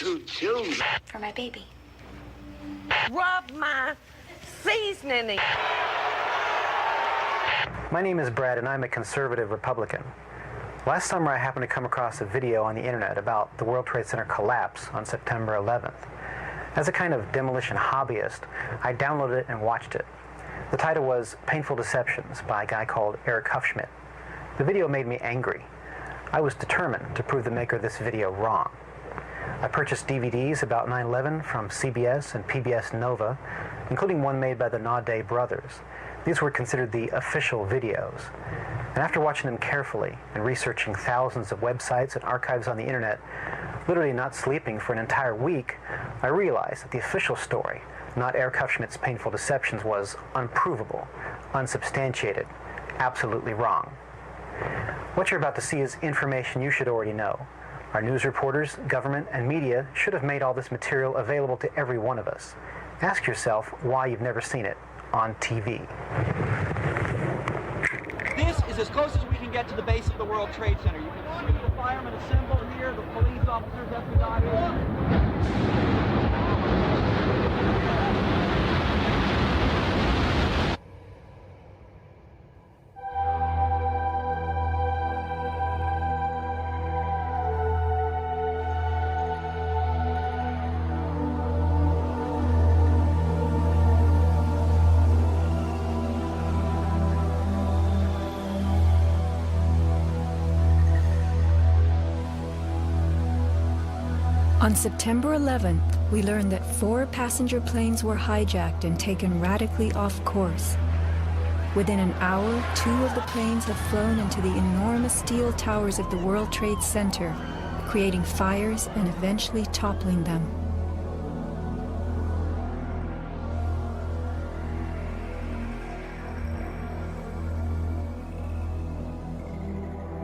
two children. For my baby. Rub my seasoning. My name is Brad, and I'm a conservative Republican. Last summer, I happened to come across a video on the internet about the World Trade Center collapse on September 11th. As a kind of demolition hobbyist, I downloaded it and watched it. The title was Painful Deceptions by a guy called Eric Hufschmidt. The video made me angry. I was determined to prove the maker of this video wrong. I purchased DVDs about 9/11 from CBS and PBS Nova, including one made by the Naudet brothers. These were considered the official videos. And after watching them carefully and researching thousands of websites and archives on the internet, literally not sleeping for an entire week, I realized that the official story, not Eric Hufschmidt's Painful Deceptions, was unprovable, unsubstantiated, absolutely wrong. What you're about to see is information you should already know. Our news reporters, government, and media should have made all this material available to every one of us. Ask yourself why you've never seen it on TV. This is as close as we can get to the base of the World Trade Center. You can see the firemen assembled here, the police officers, FBI. On September 11th, we learned that 4 passenger planes were hijacked and taken radically off course. Within an hour, 2 of the planes have flown into the enormous steel towers of the World Trade Center, creating fires and eventually toppling them.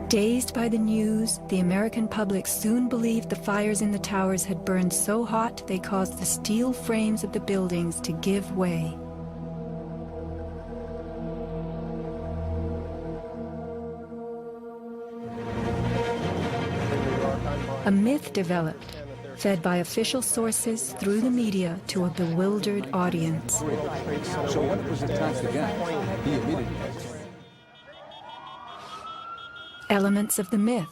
Dazed by the news, the American public soon believed the fires in the towers had burned so hot they caused the steel frames of the buildings to give way. A myth developed, fed by official sources through the media to a bewildered audience. So when it was attacked again, he immediately... Elements of the myth.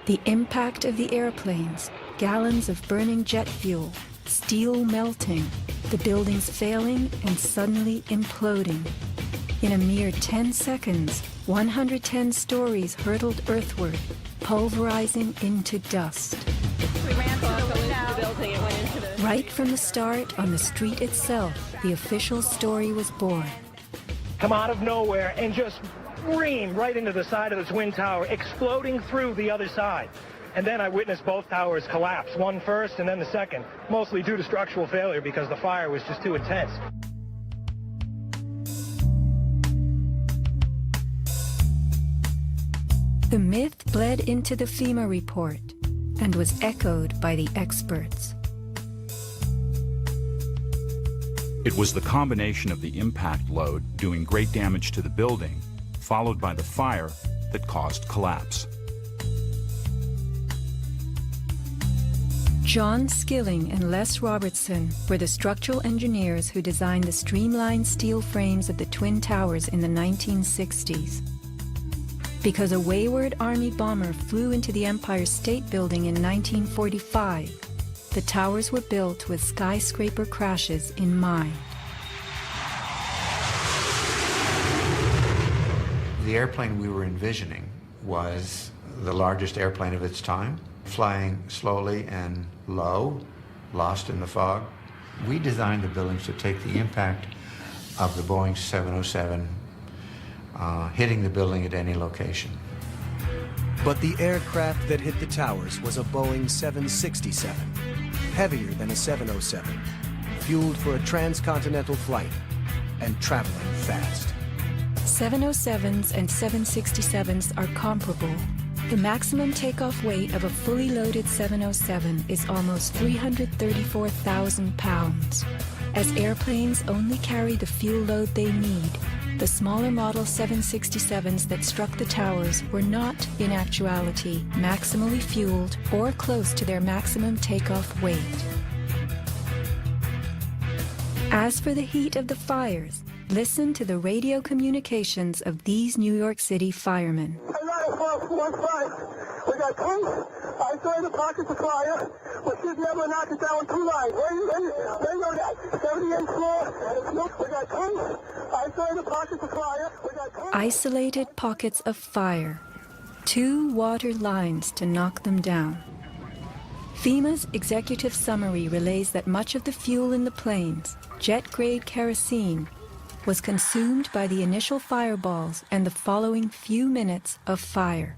The impact of the airplanes, gallons of burning jet fuel, steel melting, the buildings failing and suddenly imploding. In a mere 10 seconds, 110 stories hurtled earthward, pulverizing into dust. We ran to the building and went into the... Right from the start, on the street itself, the official story was born. Come out of nowhere and just scream right into the side of the Twin Tower, exploding through the other side. And then I witnessed both towers collapse, one first and then the second, mostly due to structural failure because the fire was just too intense. The myth bled into the FEMA report and was echoed by the experts. It was the combination of the impact load doing great damage to the building, followed by the fire, that caused collapse. John Skilling and Les Robertson were the structural engineers who designed the streamlined steel frames of the Twin Towers in the 1960s. Because a wayward Army bomber flew into the Empire State Building in 1945, the towers were built with skyscraper crashes in mind. The airplane we were envisioning was the largest airplane of its time, flying slowly and low, lost in the fog. We designed the buildings to take the impact of the Boeing 707 hitting the building at any location. But the aircraft that hit the towers was a Boeing 767, heavier than a 707, fueled for a transcontinental flight and traveling fast. 707s and 767s are comparable. The maximum takeoff weight of a fully loaded 707 is almost 334,000 pounds. As airplanes only carry the fuel load they need, the smaller Model 767s that struck the towers were not, in actuality, maximally fueled or close to their maximum takeoff weight. As for the heat of the fires, listen to the radio communications of these New York City firemen. We got two isolated pockets of fire. We should be able to knock it down 2 lines. Where you know that? 78th floor. We got two isolated pockets of fire. Isolated pockets of fire. 2 water lines to knock them down. FEMA's executive summary relays that much of the fuel in the planes, jet-grade kerosene, was consumed by the initial fireballs and the following few minutes of fire.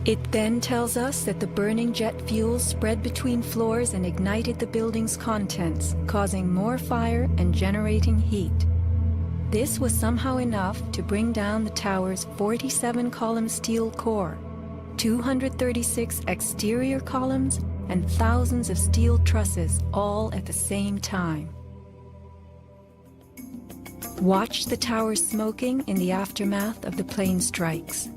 It then tells us that the burning jet fuel spread between floors and ignited the building's contents, causing more fire and generating heat. This was somehow enough to bring down the tower's 47-column steel core, 236 exterior columns, and thousands of steel trusses all at the same time. Watch the tower smoking in the aftermath of the plane strikes.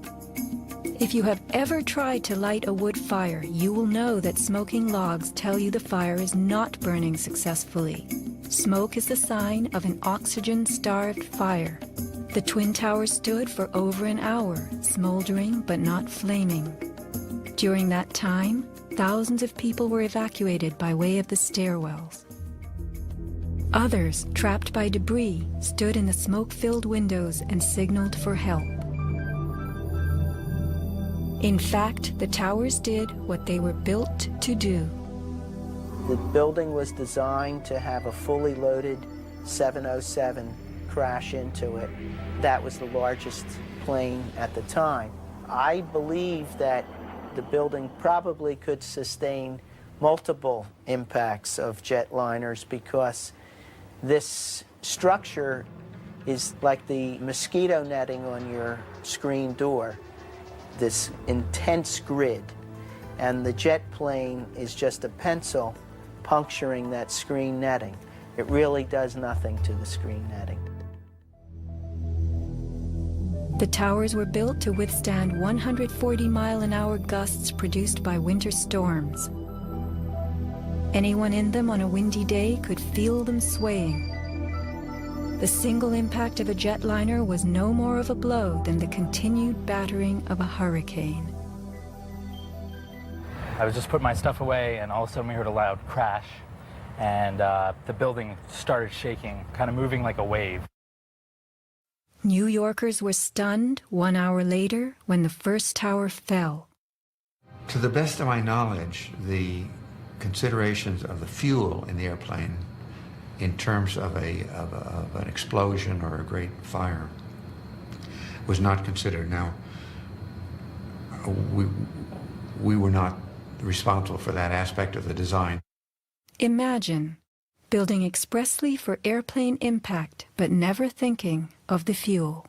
If you have ever tried to light a wood fire, you will know that smoking logs tell you the fire is not burning successfully. Smoke is the sign of an oxygen-starved fire. The Twin Towers stood for over an hour, smoldering but not flaming. During that time, thousands of people were evacuated by way of the stairwells. Others, trapped by debris, stood in the smoke-filled windows and signaled for help. In fact, the towers did what they were built to do. The building was designed to have a fully loaded 707 crash into it. That was the largest plane at the time. I believe that the building probably could sustain multiple impacts of jetliners because this structure is like the mosquito netting on your screen door, this intense grid, and the jet plane is just a pencil puncturing that screen netting. It really does nothing to the screen netting. The towers were built to withstand 140-mile-an-hour gusts produced by winter storms. Anyone in them on a windy day could feel them swaying. The single impact of a jetliner was no more of a blow than the continued battering of a hurricane. I was just putting my stuff away, and all of a sudden we heard a loud crash, and the building started shaking, kind of moving like a wave. New Yorkers were stunned 1 hour later when the first tower fell. To the best of my knowledge, the considerations of the fuel in the airplane in terms of an explosion or a great fire was not considered. Now, we were not responsible for that aspect of the design. Imagine building expressly for airplane impact, but never thinking of the fuel.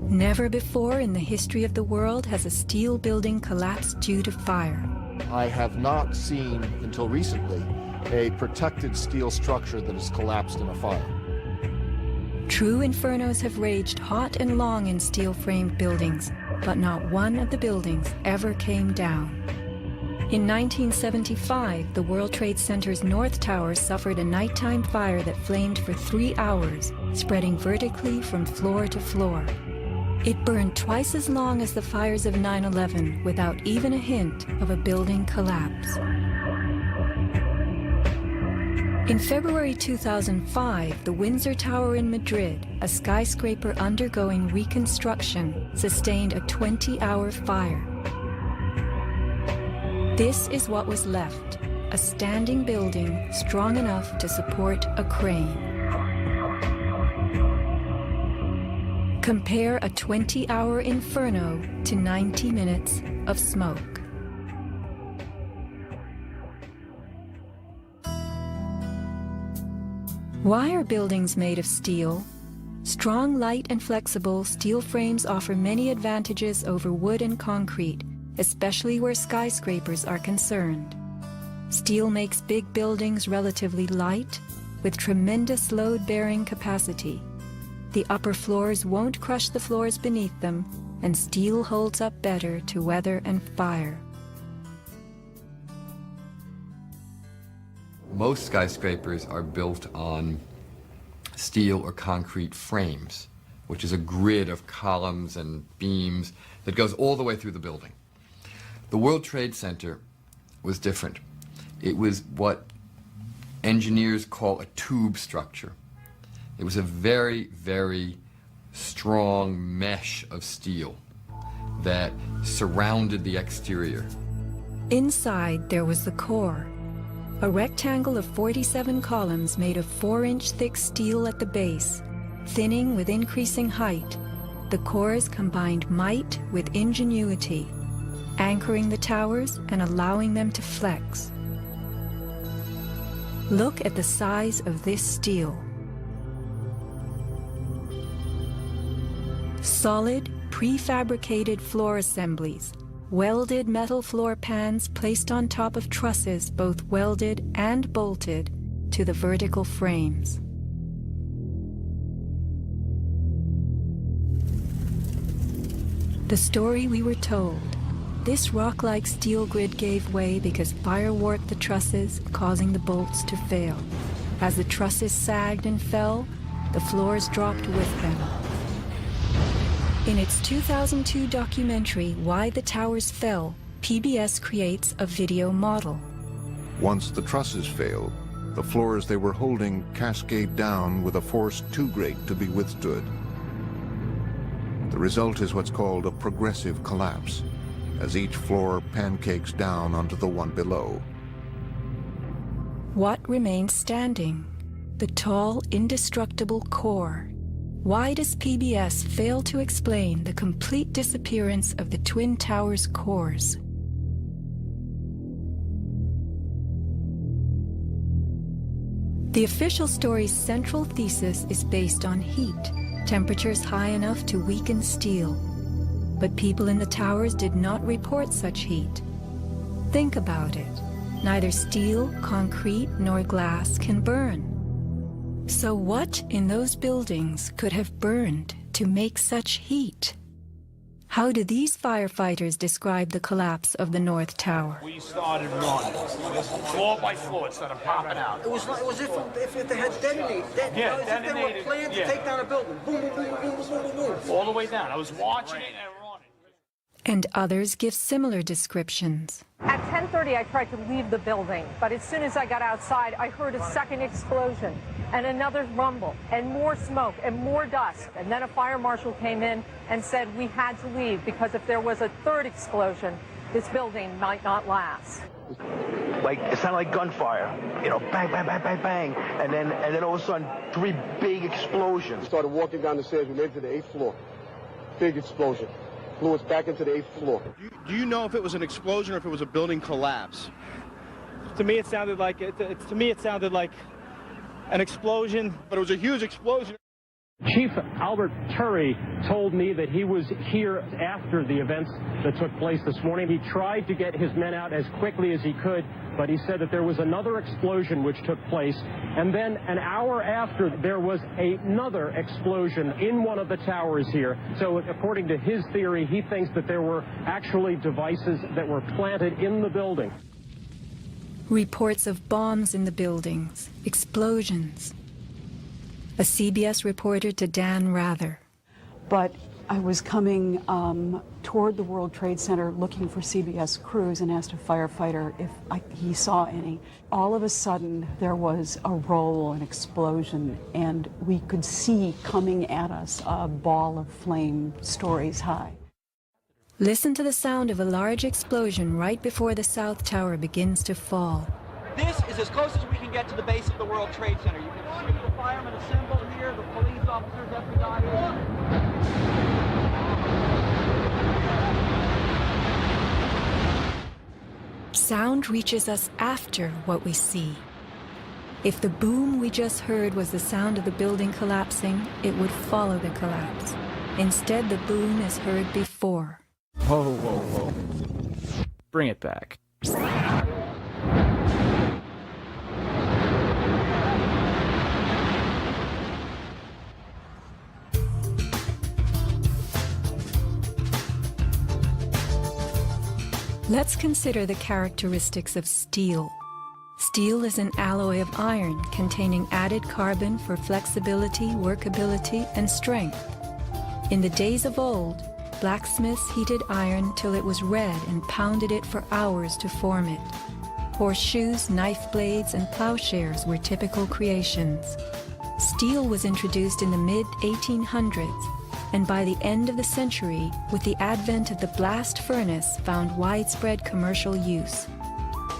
Never before in the history of the world has a steel building collapsed due to fire. I have not seen, until recently, a protected steel structure that has collapsed in a fire. True infernos have raged hot and long in steel-framed buildings, but not one of the buildings ever came down. In 1975, the World Trade Center's North Tower suffered a nighttime fire that flamed for 3 hours, spreading vertically from floor to floor. It burned twice as long as the fires of 9/11 without even a hint of a building collapse. In February 2005, the Windsor Tower in Madrid, a skyscraper undergoing reconstruction, sustained a 20-hour fire. This is what was left, a standing building strong enough to support a crane. Compare a 20-hour inferno to 90 minutes of smoke. Why are buildings made of steel? Strong, light, and flexible, steel frames offer many advantages over wood and concrete, especially where skyscrapers are concerned. Steel makes big buildings relatively light, with tremendous load-bearing capacity. The upper floors won't crush the floors beneath them, and steel holds up better to weather and fire. Most skyscrapers are built on steel or concrete frames, which is a grid of columns and beams that goes all the way through the building. The World Trade Center was different. It was what engineers call a tube structure. It was a very, very strong mesh of steel that surrounded the exterior. Inside, there was the core, a rectangle of 47 columns made of 4-inch thick steel at the base, thinning with increasing height. The cores combined might with ingenuity, anchoring the towers and allowing them to flex. Look at the size of this steel. Solid, prefabricated floor assemblies, welded metal floor pans placed on top of trusses both welded and bolted to the vertical frames. The story we were told. This rock-like steel grid gave way because fire warped the trusses, causing the bolts to fail. As the trusses sagged and fell, the floors dropped with them. In its 2002 documentary, Why the Towers Fell, PBS creates a video model. Once the trusses fail, the floors they were holding cascade down with a force too great to be withstood. The result is what's called a progressive collapse, as each floor pancakes down onto the one below. What remains standing? The tall, indestructible core. Why does PBS fail to explain the complete disappearance of the Twin Towers' cores? The official story's central thesis is based on heat, temperatures high enough to weaken steel. But people in the towers did not report such heat. Think about it. Neither steel, concrete, nor glass can burn. So what in those buildings could have burned to make such heat? How do these firefighters describe the collapse of the North Tower? We started running, floor by floor, it started popping out. It was if they had detonated. Yeah, as if they were planned to take down a building. Boom, boom, boom, boom, boom, boom, boom. All the way down. I was watching it and running. And others give similar descriptions. At 10:30, I tried to leave the building, but as soon as I got outside, I heard a second explosion and another rumble and more smoke and more dust. And then a fire marshal came in and said we had to leave because if there was a third explosion, this building might not last. Like, it sounded like gunfire, you know, bang, bang, bang, bang, bang. And then all of a sudden, 3 big explosions. We started walking down the stairs. We made it to the 8th floor. Big explosion. Flew us back into the 8th floor. Do you know if it was an explosion or if it was a building collapse? To me, it sounded like an explosion, but it was a huge explosion. Chief Albert Turry told me that he was here after the events that took place this morning. He tried to get his men out as quickly as he could, but he said that there was another explosion which took place. And then an hour after, there was another explosion in one of the towers here. So according to his theory, he thinks that there were actually devices that were planted in the building. Reports of bombs in the buildings, explosions. A CBS reporter to Dan Rather. But I was coming toward the World Trade Center looking for CBS crews and asked a firefighter if he saw any. All of a sudden, there was a roll, an explosion, and we could see coming at us a ball of flame stories high. Listen to the sound of a large explosion right before the South Tower begins to fall. This is as close as we can get to the base of the World Trade Center. You can see the firemen assembled here, the police officers, everybody. Sound reaches us after what we see. If the boom we just heard was the sound of the building collapsing, it would follow the collapse. Instead, the boom is heard before. Whoa, whoa, whoa. Bring it back. Let's consider the characteristics of steel. Steel is an alloy of iron containing added carbon for flexibility, workability, and strength. In the days of old, blacksmiths heated iron till it was red and pounded it for hours to form it. Horseshoes, knife blades, and plowshares were typical creations. Steel was introduced in the mid-1800s, and by the end of the century, with the advent of the blast furnace, found widespread commercial use.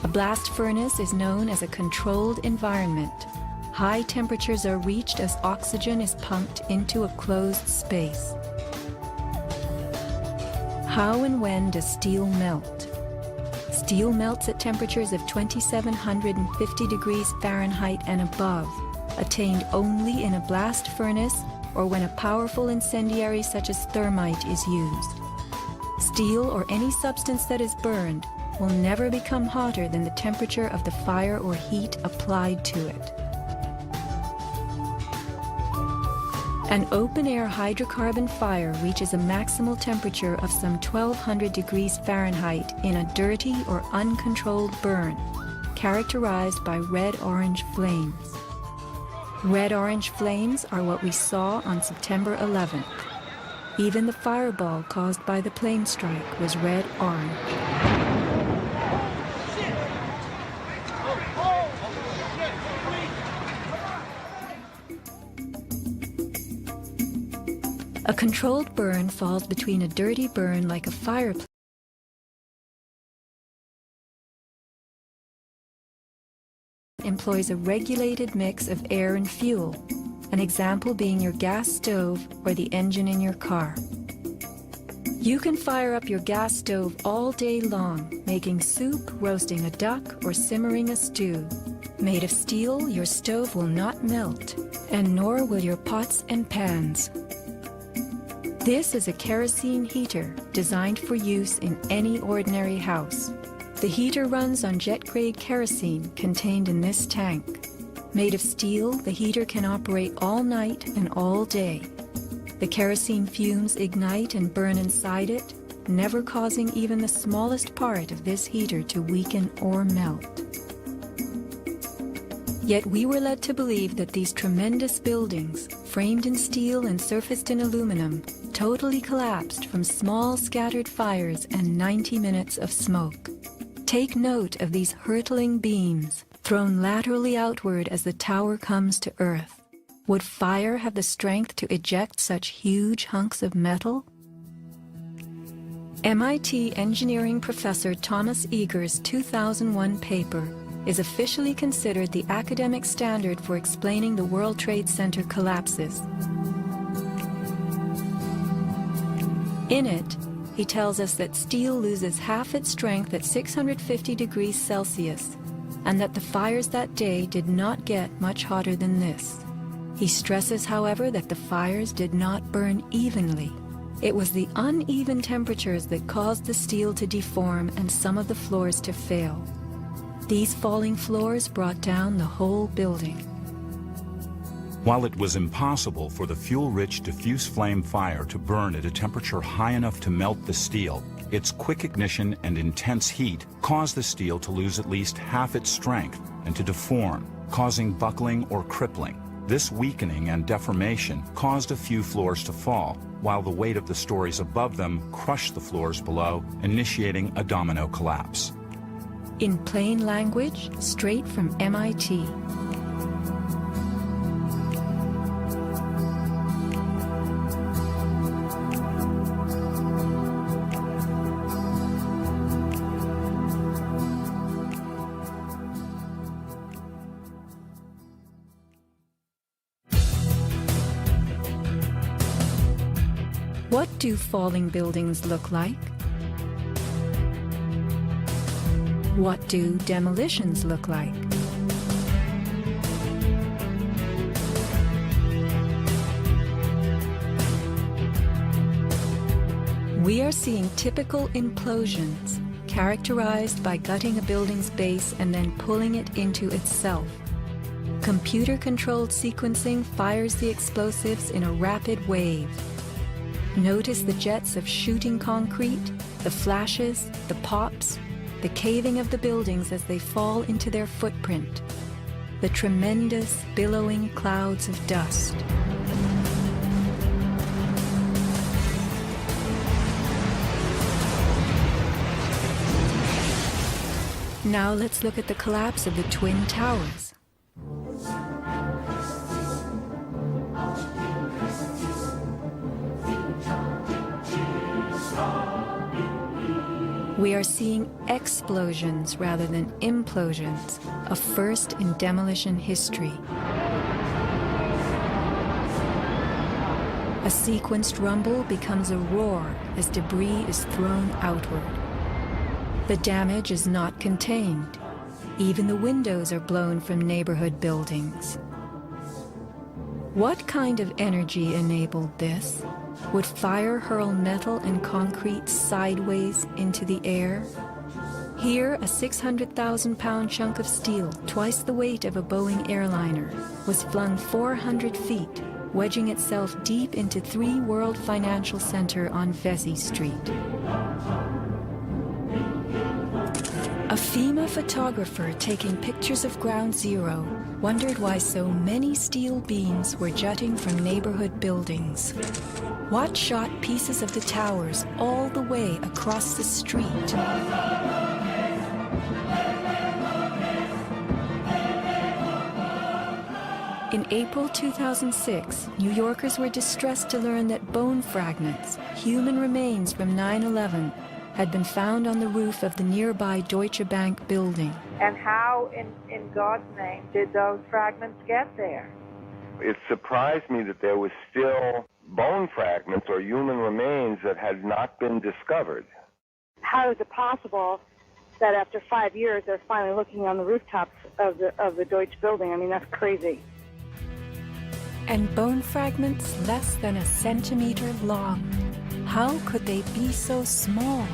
A blast furnace is known as a controlled environment. High temperatures are reached as oxygen is pumped into a closed space. How and when does steel melt? Steel melts at temperatures of 2750 degrees Fahrenheit and above, attained only in a blast furnace or when a powerful incendiary such as thermite is used. Steel or any substance that is burned will never become hotter than the temperature of the fire or heat applied to it. An open-air hydrocarbon fire reaches a maximal temperature of some 1200 degrees Fahrenheit in a dirty or uncontrolled burn, characterized by red-orange flames. Red-orange flames are what we saw on September 11th. Even the fireball caused by the plane strike was red-orange. A controlled burn falls between a dirty burn like a fireplace employs a regulated mix of air and fuel, an example being your gas stove or the engine in your car. You can fire up your gas stove all day long, making soup, roasting a duck, or simmering a stew. Made of steel, your stove will not melt, and nor will your pots and pans. This is a kerosene heater designed for use in any ordinary house. The heater runs on jet-grade kerosene contained in this tank. Made of steel, the heater can operate all night and all day. The kerosene fumes ignite and burn inside it, never causing even the smallest part of this heater to weaken or melt. Yet we were led to believe that these tremendous buildings, framed in steel and surfaced in aluminum, totally collapsed from small scattered fires and 90 minutes of smoke. Take note of these hurtling beams, thrown laterally outward as the tower comes to earth. Would fire have the strength to eject such huge hunks of metal? MIT engineering professor Thomas Eager's 2001 paper is officially considered the academic standard for explaining the World Trade Center collapses. In it, he tells us that steel loses half its strength at 650 degrees Celsius, and that the fires that day did not get much hotter than this. He stresses, however, that the fires did not burn evenly. It was the uneven temperatures that caused the steel to deform and some of the floors to fail. These falling floors brought down the whole building. While it was impossible for the fuel-rich diffuse flame fire to burn at a temperature high enough to melt the steel, its quick ignition and intense heat caused the steel to lose at least half its strength and to deform, causing buckling or crippling. This weakening and deformation caused a few floors to fall, while the weight of the stories above them crushed the floors below, initiating a domino collapse. In plain language, straight from MIT. What do falling buildings look like? What do demolitions look like? We are seeing typical implosions, characterized by gutting a building's base and then pulling it into itself. Computer-controlled sequencing fires the explosives in a rapid wave. Notice the jets of shooting concrete, the flashes, the pops, the caving of the buildings as they fall into their footprint, the tremendous, billowing clouds of dust. Now let's look at the collapse of the Twin Towers. We are seeing explosions rather than implosions, a first in demolition history. A sequenced rumble becomes a roar as debris is thrown outward. The damage is not contained. Even the windows are blown from neighborhood buildings. What kind of energy enabled this? Would fire hurl metal and concrete sideways into the air? Here, a 600,000-pound chunk of steel, twice the weight of a Boeing airliner, was flung 400 feet, wedging itself deep into 3 World Financial Center on Vesey Street. A FEMA photographer taking pictures of Ground Zero wondered why so many steel beams were jutting from neighborhood buildings. Watt shot pieces of the towers all the way across the street. In April 2006, New Yorkers were distressed to learn that bone fragments, human remains from 9/11, had been found on the roof of the nearby Deutsche Bank building. And how, in God's name, did those fragments get there? It surprised me that there was still bone fragments or human remains that had not been discovered. How is it possible that after 5 years they're finally looking on the rooftops of the Deutsche building? I mean, that's crazy. And bone fragments less than a centimeter long. How could they be so small?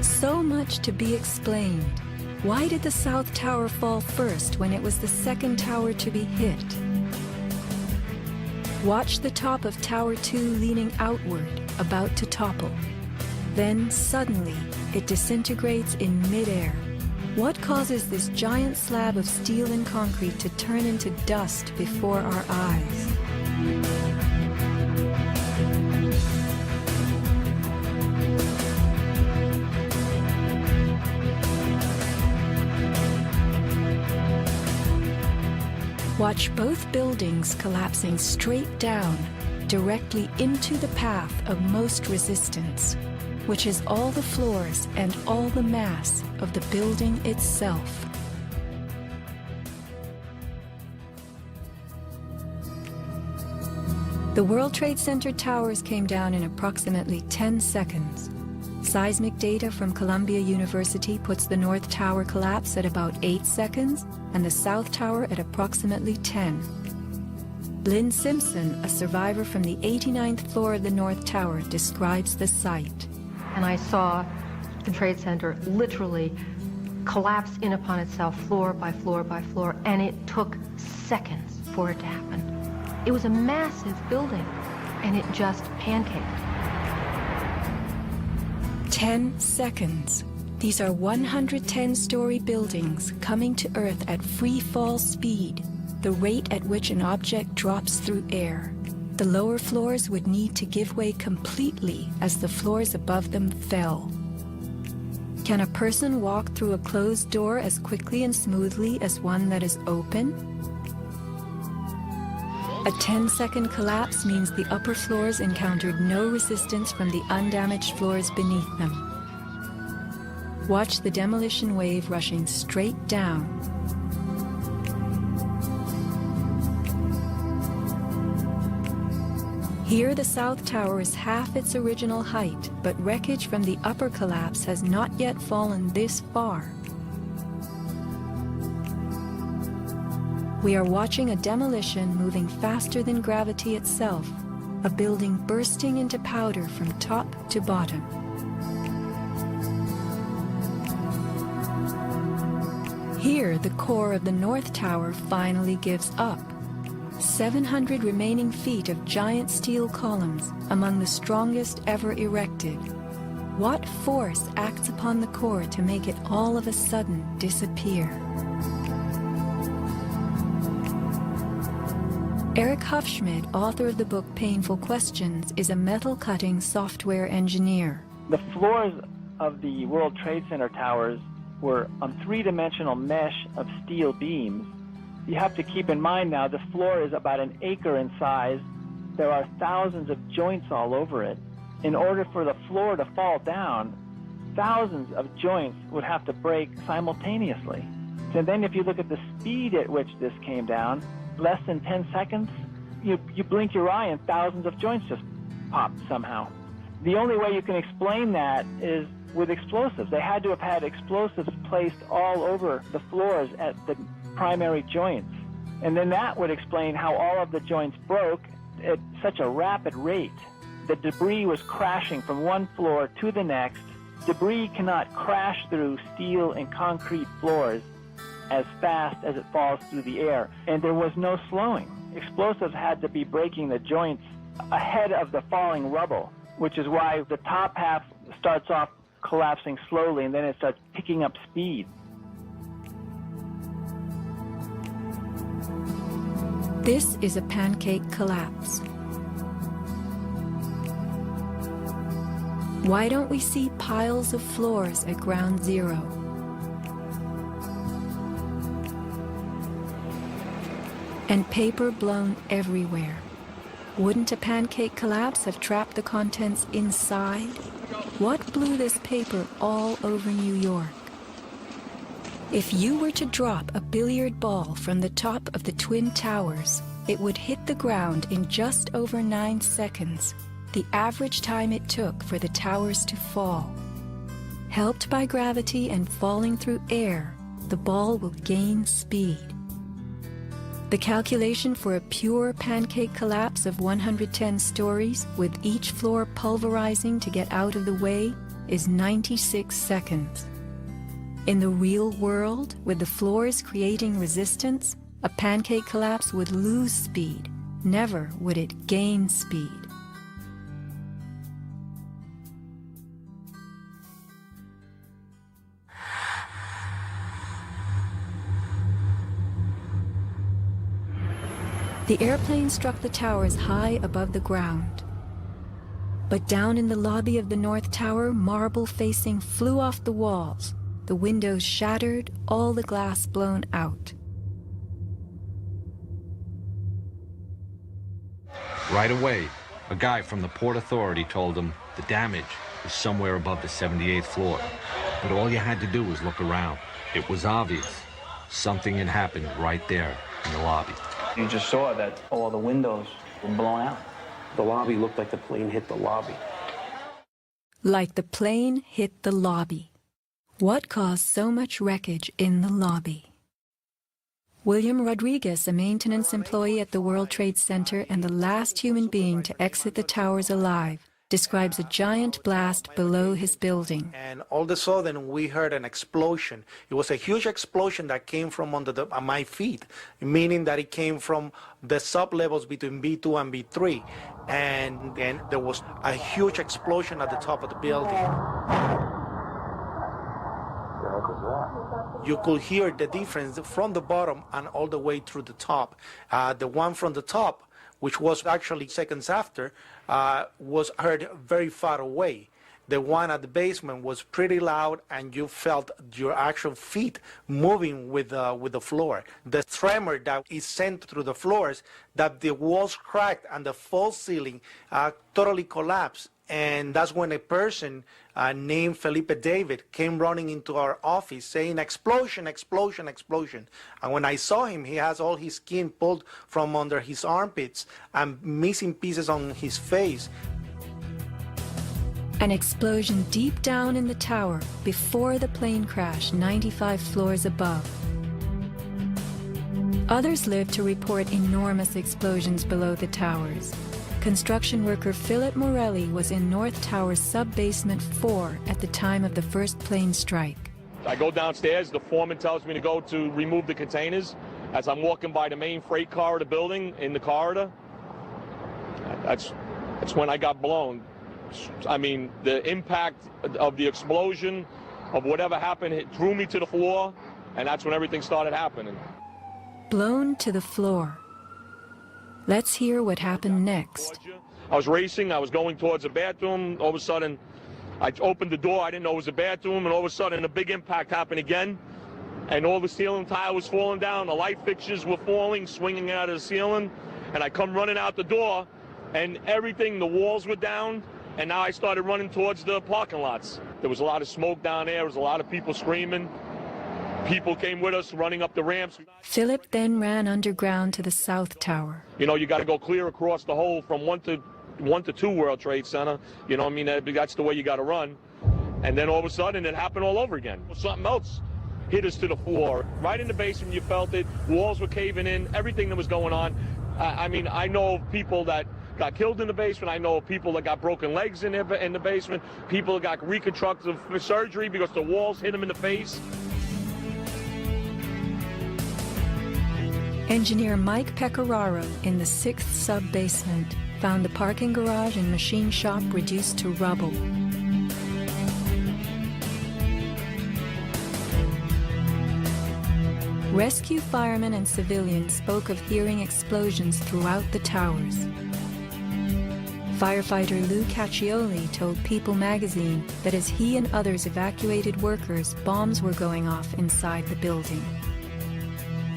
So much to be explained. Why did the South Tower fall first when it was the second tower to be hit? Watch the top of Tower 2 leaning outward, about to topple. Then, suddenly, it disintegrates in midair. What causes this giant slab of steel and concrete to turn into dust before our eyes? Watch both buildings collapsing straight down, directly into the path of most resistance, which is all the floors and all the mass of the building itself. The World Trade Center towers came down in approximately 10 seconds. Seismic data from Columbia University puts the North Tower collapse at about 8 seconds and the South Tower at approximately 10. Lynn Simpson, a survivor from the 89th floor of the North Tower, describes the site. And I saw the Trade Center literally collapse in upon itself floor by floor by floor, and it took seconds for it to happen. It was a massive building, and it just pancaked. 10 seconds. These are 110-story buildings coming to Earth at free fall speed, the rate at which an object drops through air. The lower floors would need to give way completely as the floors above them fell. Can a person walk through a closed door as quickly and smoothly as one that is open? A 10-second collapse means the upper floors encountered no resistance from the undamaged floors beneath them. Watch the demolition wave rushing straight down. Here the South Tower is half its original height, but wreckage from the upper collapse has not yet fallen this far. We are watching a demolition moving faster than gravity itself, a building bursting into powder from top to bottom. Here, the core of the North Tower finally gives up. 700 remaining feet of giant steel columns, among the strongest ever erected. What force acts upon the core to make it all of a sudden disappear? Eric Hufschmidt, author of the book Painful Questions, is a metal-cutting software engineer. The floors of the World Trade Center towers were on three-dimensional mesh of steel beams. You have to keep in mind now the floor is about an acre in size. There are thousands of joints all over it. In order for the floor to fall down, thousands of joints would have to break simultaneously. And then if you look at the speed at which this came down, less than 10 seconds, you blink your eye and thousands of joints just popped somehow. The only way you can explain that is with explosives. They had to have had explosives placed all over the floors at the primary joints. And then that would explain how all of the joints broke at such a rapid rate. The debris was crashing from one floor to the next. Debris cannot crash through steel and concrete floors as fast as it falls through the air. And there was no slowing. Explosives had to be breaking the joints ahead of the falling rubble, which is why the top half starts off collapsing slowly and then it starts picking up speed. This is a pancake collapse. Why don't we see piles of floors at ground zero? And paper blown everywhere. Wouldn't a pancake collapse have trapped the contents inside? What blew this paper all over New York? If you were to drop a billiard ball from the top of the Twin Towers, it would hit the ground in just over 9 seconds, the average time it took for the towers to fall. Helped by gravity and falling through air, the ball will gain speed. The calculation for a pure pancake collapse of 110 stories, with each floor pulverizing to get out of the way, is 96 seconds. In the real world, with the floors creating resistance, a pancake collapse would lose speed. Never would it gain speed. The airplane struck the towers high above the ground. But down in the lobby of the North Tower, marble facing flew off the walls, the windows shattered, all the glass blown out. Right away, a guy from the Port Authority told him the damage was somewhere above the 78th floor. But all you had to do was look around. It was obvious. Something had happened right there in the lobby. You just saw that all the windows were blown out. The lobby looked like the plane hit the lobby. Like the plane hit the lobby. What caused so much wreckage in the lobby? William Rodriguez, a maintenance employee at the World Trade Center and the last human being to exit the towers alive, describes a giant blast below his building. And all of a sudden, we heard an explosion. It was a huge explosion that came from under my feet, meaning that it came from the sub-levels between B2 and B3. And then there was a huge explosion at the top of the building. You could hear the difference from the bottom and all the way through the top. The one from the top, which was actually seconds after, was heard very far away. The one at the basement was pretty loud, and you felt your actual feet moving with the floor. The tremor that is sent through the floors, that the walls cracked and the false ceiling totally collapsed. And that's when a person named Felipe David came running into our office saying, "Explosion, explosion, explosion." And when I saw him, he has all his skin pulled from under his armpits and missing pieces on his face. An explosion deep down in the tower before the plane crash 95 floors above. Others lived to report enormous explosions below the towers. Construction worker Philip Morelli was in North Tower's sub-basement 4 at the time of the first plane strike. I go downstairs, the foreman tells me to go to remove the containers. As I'm walking by the main freight car of the building, in the corridor, that's when I got blown. I mean, the impact of the explosion, of whatever happened, it threw me to the floor, and that's when everything started happening. Blown to the floor. Let's hear what happened next. I was racing, I was going towards the bathroom. All of a sudden, I opened the door, I didn't know it was a bathroom, and all of a sudden a big impact happened again. And all the ceiling tile was falling down, the light fixtures were falling, swinging out of the ceiling. And I come running out the door, and everything, the walls were down, and now I started running towards the parking lots. There was a lot of smoke down there, there was a lot of people screaming. People came with us running up the ramps. Philip then ran underground to the South Tower. You know, you got to go clear across the whole from 1 to 2 World Trade Center. You know what I mean? That's the way you got to run. And then all of a sudden it happened all over again. Something else hit us to the floor. Right in the basement, you felt it. Walls were caving in, everything that was going on. I mean, I know of people that got killed in the basement. I know of people that got broken legs in the basement. People that got reconstructive surgery because the walls hit them in the face. Engineer Mike Pecoraro in the 6th sub-basement found the parking garage and machine shop reduced to rubble. Rescue firemen and civilians spoke of hearing explosions throughout the towers. Firefighter Lou Caccioli told People magazine that as he and others evacuated workers, bombs were going off inside the building.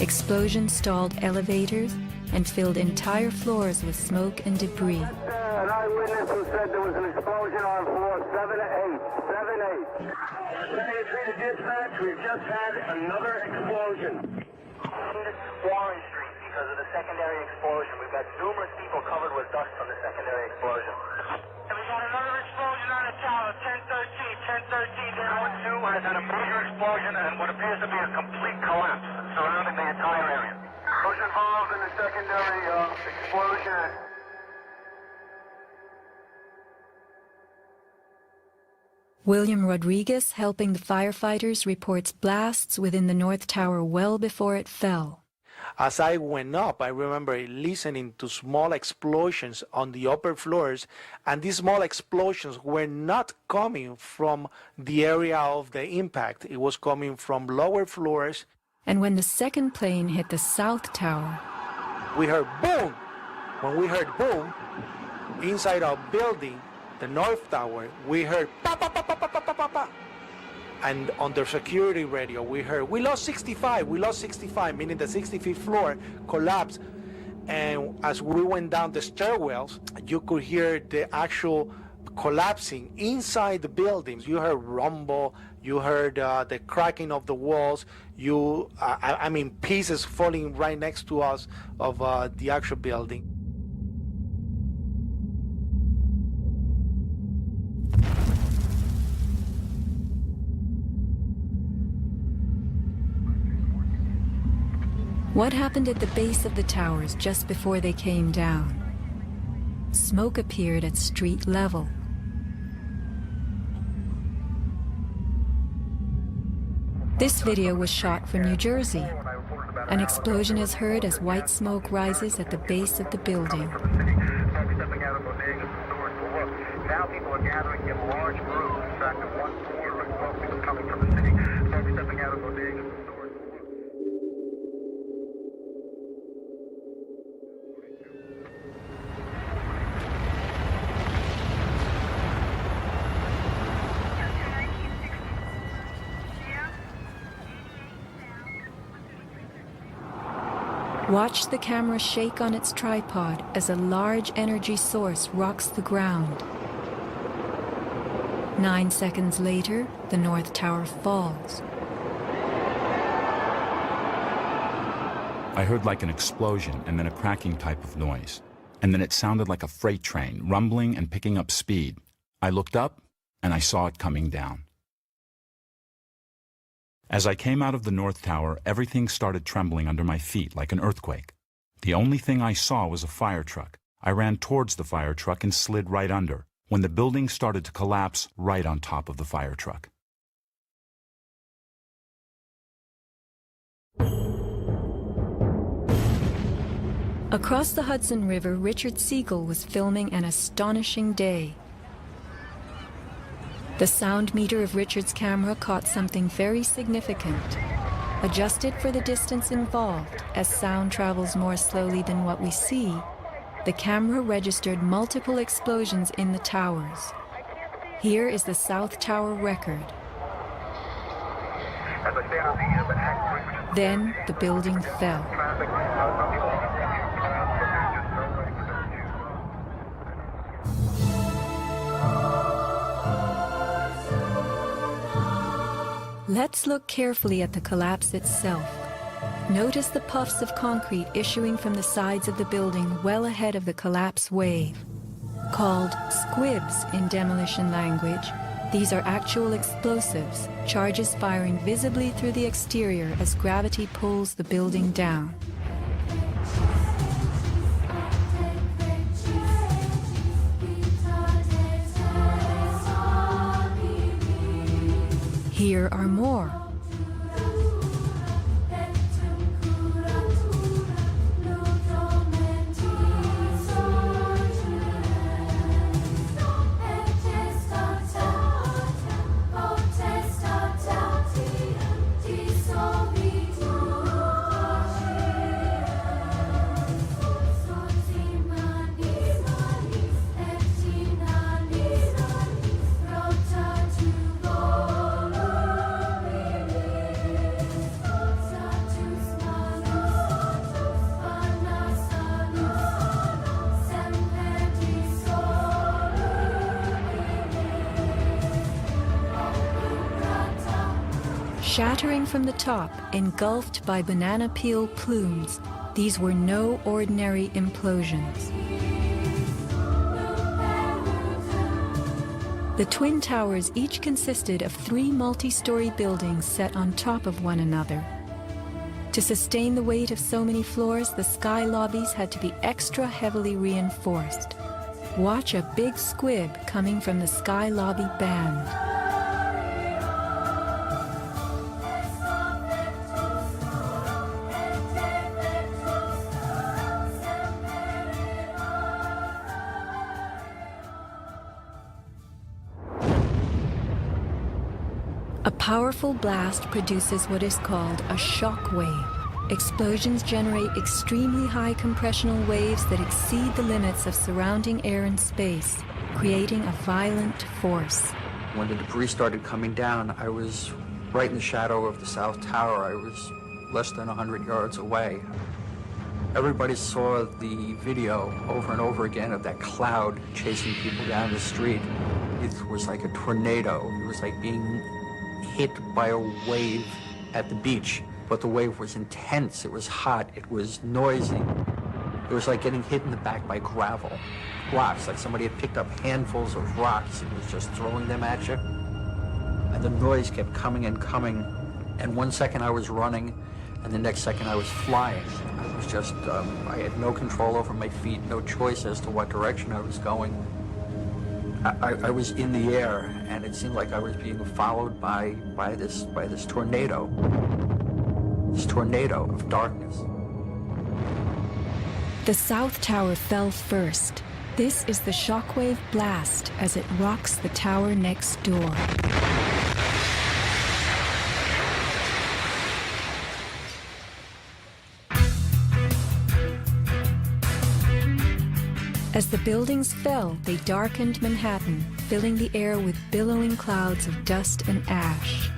Explosions stalled elevators and filled entire floors with smoke and debris. An eyewitness who said there was an explosion on floor 7-8. 7-8. Penetrated dispatch, we've just had another explosion. Warren Street because of the secondary explosion. We've got numerous people covered with dust from the secondary explosion. And we got another explosion on the tower, 1013. 1013 down 2 has had a major explosion and what appears to be a complete collapse surrounding the entire area. Who's involved in the secondary explosion? William Rodriguez, helping the firefighters, reports blasts within the North Tower well before it fell. As I went up, I remember listening to small explosions on the upper floors, and these small explosions were not coming from the area of the impact. It was coming from lower floors. And when the second plane hit the South Tower, we heard boom. When we heard boom, inside our building, the North Tower, we heard pa pa pa pa pa pa pa pa. And on the security radio, we heard, we lost 65, meaning the 65th floor collapsed. And as we went down the stairwells, you could hear the actual collapsing inside the buildings. You heard rumble, you heard the cracking of the walls, I mean, pieces falling right next to us of the actual building. what happened at the base of the towers just before they came down? Smoke appeared at street level. This video was shot from New Jersey. An explosion is heard as white smoke rises at the base of the building. Now people are gathering in large groups. In fact, at one corner, smoke is coming from the city. Folks stepping out of bodegas. Watch the camera shake on its tripod as a large energy source rocks the ground. 9 seconds later, the North Tower falls. I heard like an explosion and then a cracking type of noise. And then it sounded like a freight train, rumbling and picking up speed. I looked up and I saw it coming down. As I came out of the North Tower, everything started trembling under my feet like an earthquake. The only thing I saw was a fire truck. I ran towards the fire truck and slid right under, when the building started to collapse right on top of the fire truck. Across the Hudson River, Richard Siegel was filming an astonishing day. The sound meter of Richard's camera caught something very significant. Adjusted for the distance involved, as sound travels more slowly than what we see, the camera registered multiple explosions in the towers. Here is the South Tower record. Then the building fell. Let's look carefully at the collapse itself. Notice the puffs of concrete issuing from the sides of the building well ahead of the collapse wave. Called squibs in demolition language, these are actual explosives, charges firing visibly through the exterior as gravity pulls the building down. Here are more. Shattering from the top, engulfed by banana peel plumes, these were no ordinary implosions. The Twin Towers each consisted of 3 multi-story buildings set on top of one another. To sustain the weight of so many floors, the sky lobbies had to be extra heavily reinforced. Watch a big squib coming from the sky lobby band. A powerful blast produces what is called a shock wave. Explosions generate extremely high compressional waves that exceed the limits of surrounding air and space, creating a violent force. When the debris started coming down, I was right in the shadow of the South Tower. I was less than 100 yards away. Everybody saw the video over and over again of that cloud chasing people down the street. It was like a tornado. It was like being hit by a wave at the beach, but the wave was intense, it was hot, it was noisy. It was like getting hit in the back by gravel, rocks, like somebody had picked up handfuls of rocks and was just throwing them at you. And the noise kept coming and coming, and one second I was running, and the next second I was flying. I was just, I had no control over my feet, no choice as to what direction I was going. I was in the air, and it seemed like I was being followed by this tornado of darkness. The South Tower fell first. This is the shockwave blast as it rocks the tower next door. As the buildings fell, they darkened Manhattan, filling the air with billowing clouds of dust and ash.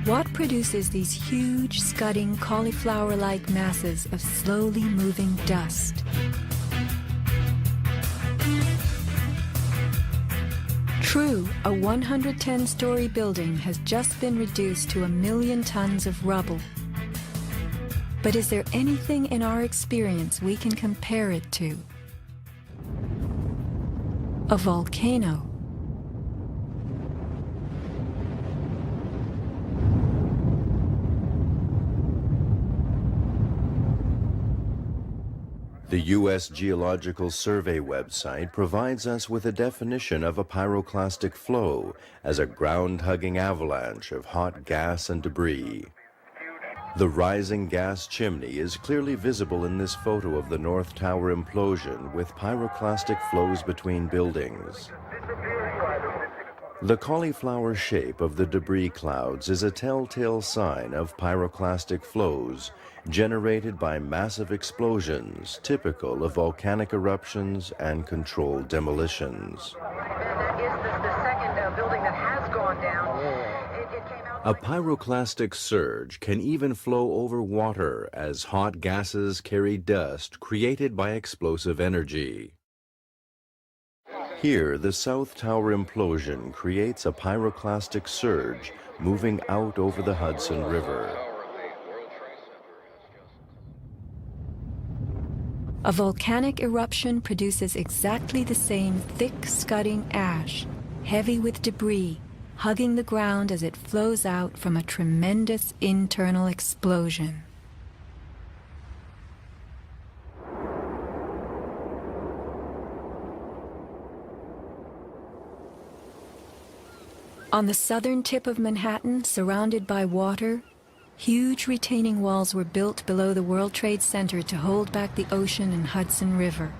What produces these huge, scudding, cauliflower-like masses of slowly moving dust? True, a 110-story building has just been reduced to 1 million tons of rubble. But is there anything in our experience we can compare it to? A volcano. The U.S. Geological Survey website provides us with a definition of a pyroclastic flow as a ground-hugging avalanche of hot gas and debris. The rising gas chimney is clearly visible in this photo of the North Tower implosion with pyroclastic flows between buildings. The cauliflower shape of the debris clouds is a telltale sign of pyroclastic flows generated by massive explosions typical of volcanic eruptions and controlled demolitions. The second building that has gone down. A pyroclastic surge can even flow over water as hot gases carry dust created by explosive energy. Here, the South Tower implosion creates a pyroclastic surge moving out over the Hudson River. A volcanic eruption produces exactly the same thick, scudding ash, heavy with debris, hugging the ground as it flows out from a tremendous internal explosion. On the southern tip of Manhattan, surrounded by water, huge retaining walls were built below the World Trade Center to hold back the ocean and Hudson River.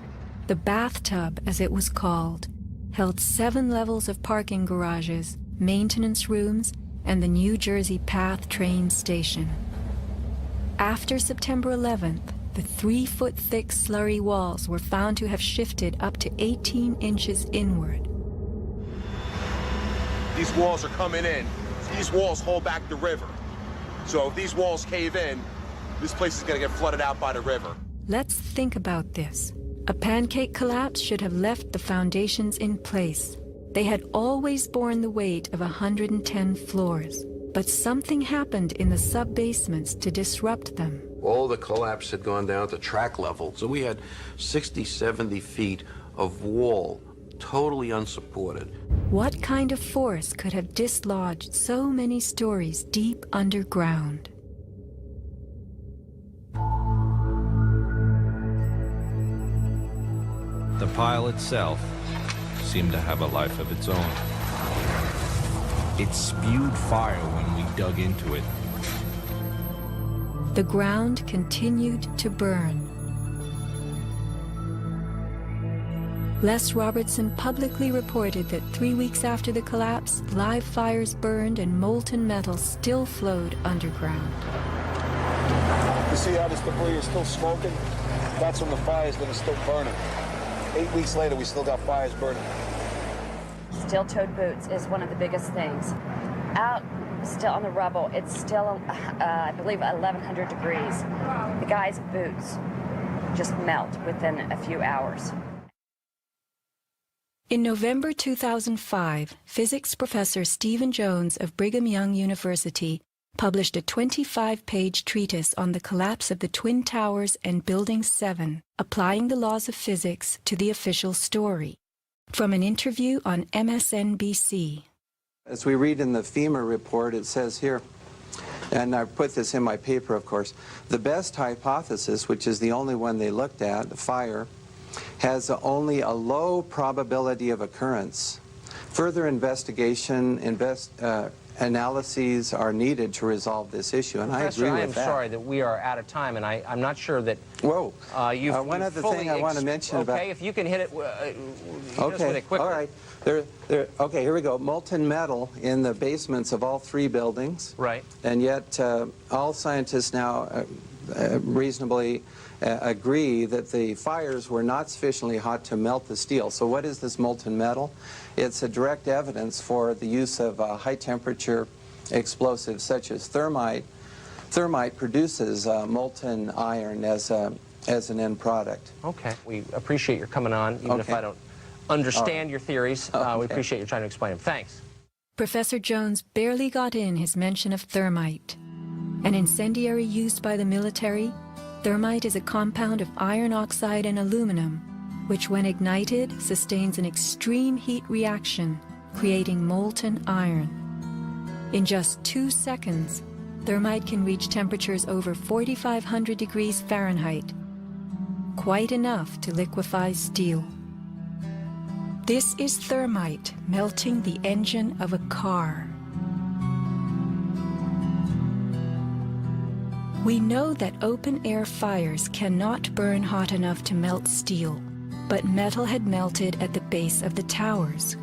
The bathtub, as it was called, held 7 levels of parking garages, maintenance rooms, and the New Jersey Path train station. After September 11th, the 3-foot-thick slurry walls were found to have shifted up to 18 inches inward. These walls are coming in. These walls hold back the river. So if these walls cave in, this place is going to get flooded out by the river. Let's think about this. A pancake collapse should have left the foundations in place. They had always borne the weight of 110 floors. But something happened in the sub-basements to disrupt them. All the collapse had gone down to track level. So we had 60, 70 feet of wall, totally unsupported. What kind of force could have dislodged so many stories deep underground? The pile itself seemed to have a life of its own. It spewed fire when we dug into it. The ground continued to burn. Les Robertson publicly reported that 3 weeks after the collapse, live fires burned and molten metal still flowed underground. You see how this debris is still smoking? That's from the fires that are still burning. 8 weeks later, we still got fires burning. Steel-toed boots is one of the biggest things. Out still on the rubble, it's still, I believe, 1,100 degrees. The guy's boots just melt within a few hours. In November 2005, physics professor Stephen Jones of Brigham Young University published a 25-page treatise on the collapse of the Twin Towers and Building 7, applying the laws of physics to the official story. From an interview on MSNBC. As we read in the FEMA report, it says here, and I put this in my paper, of course, the best hypothesis, which is the only one they looked at, the fire, has only a low probability of occurrence. Further investigation, analyses are needed to resolve this issue, and Professor, I agree I with am that. sorry that we are out of time, and I'm not sure that... Whoa. You've one other thing I want to mention about... Okay, if you can hit it, okay, hit it quickly. all right. Okay, here we go. Molten metal in the basements of all 3 buildings. Right. And yet all scientists now reasonably agree that the fires were not sufficiently hot to melt the steel. So what is this molten metal? It's a direct evidence for the use of high-temperature explosives such as thermite. Thermite produces molten iron as an end product. Okay. We appreciate your coming on, even if I don't understand your theories. We appreciate you trying to explain them. Thanks. Professor Jones barely got in his mention of thermite. An incendiary used by the military, thermite is a compound of iron oxide and aluminum, which when ignited sustains an extreme heat reaction, creating molten iron. In just 2 seconds, thermite can reach temperatures over 4,500 degrees Fahrenheit. quite enough to liquefy steel. This is thermite melting the engine of a car. We know that open-air fires cannot burn hot enough to melt steel, but metal had melted at the base of the towers.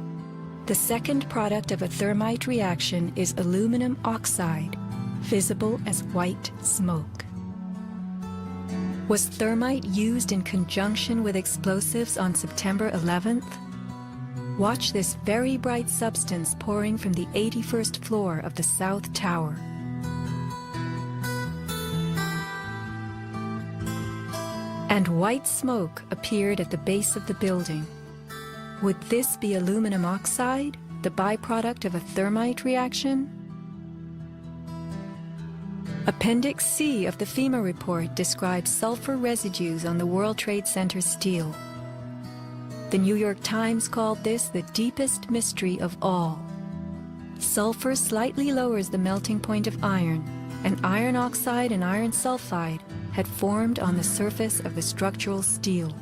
The second product of a thermite reaction is aluminum oxide, visible as white smoke. Was thermite used in conjunction with explosives on September 11th? Watch this very bright substance pouring from the 81st floor of the South Tower. And white smoke appeared at the base of the building. Would this be aluminum oxide, the byproduct of a thermite reaction? Appendix C of the FEMA report describes sulfur residues on the World Trade Center steel. The New York Times called this the deepest mystery of all. Sulfur slightly lowers the melting point of iron, and iron oxide and iron sulfide had formed on the surface of the structural steel.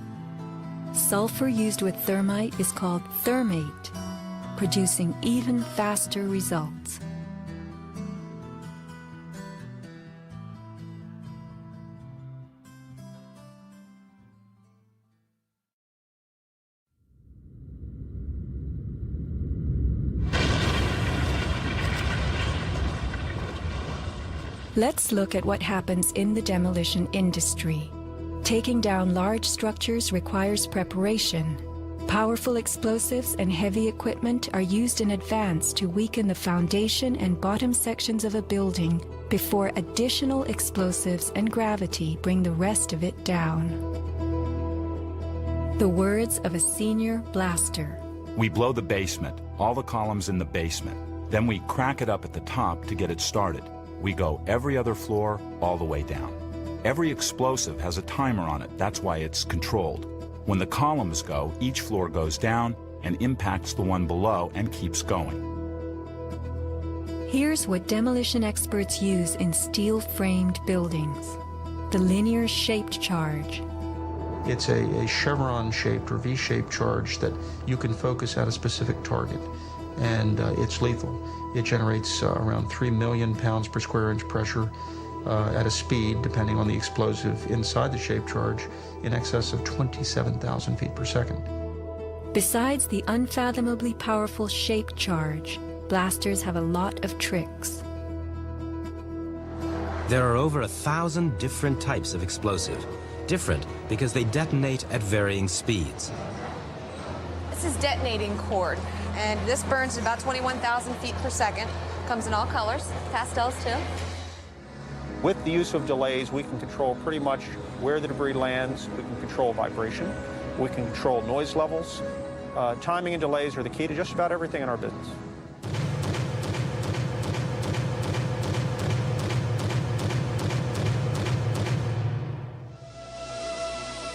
Sulfur used with thermite is called thermate, producing even faster results. Let's look at what happens in the demolition industry. Taking down large structures requires preparation. Powerful explosives and heavy equipment are used in advance to weaken the foundation and bottom sections of a building before additional explosives and gravity bring the rest of it down. The words of a senior blaster. We blow the basement, all the columns in the basement. Then we crack it up at the top to get it started. We go every other floor, all the way down. Every explosive has a timer on it, that's why it's controlled. When the columns go, each floor goes down and impacts the one below and keeps going. Here's what demolition experts use in steel-framed buildings: the linear shaped charge. It's a chevron-shaped or V-shaped charge that you can focus at a specific target, and it's lethal. It generates around 3 million pounds per square inch pressure at a speed, depending on the explosive inside the shaped charge, in excess of 27,000 feet per second. Besides the unfathomably powerful shaped charge, blasters have a lot of tricks. There are over 1,000 different types of explosive. Different because they detonate at varying speeds. This is detonating cord, and this burns at about 21,000 feet per second. Comes in all colors, pastels too. With the use of delays, we can control pretty much where the debris lands. We can control vibration. We can control noise levels. Timing and delays are the key to just about everything in our business.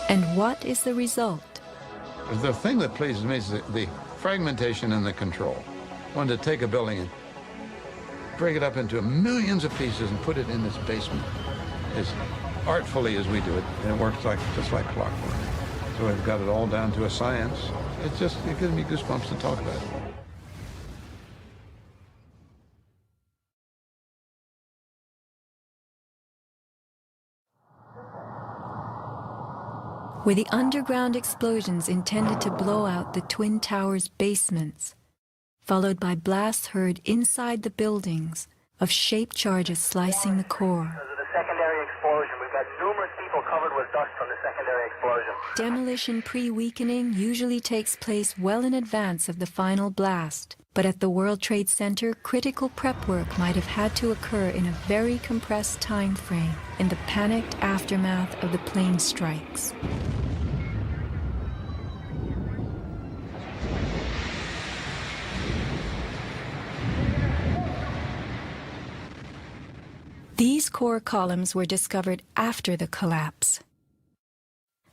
And what is the result? The thing that pleases me is the fragmentation and the control. One to take a building and break it up into millions of pieces and put it in this basement as artfully as we do it, and it works just like clockwork. So we've got it all down to a science. It gives me goosebumps to talk about it. Were the underground explosions intended to blow out the Twin Towers' basements, followed by blasts heard inside the buildings of shaped charges slicing the core? Because of the secondary explosion, we've got numerous people covered with dust from the secondary explosion. Demolition pre-weakening usually takes place well in advance of the final blast, but at the World Trade Center, critical prep work might have had to occur in a very compressed time frame in the panicked aftermath of the plane strikes. These core columns were discovered after the collapse.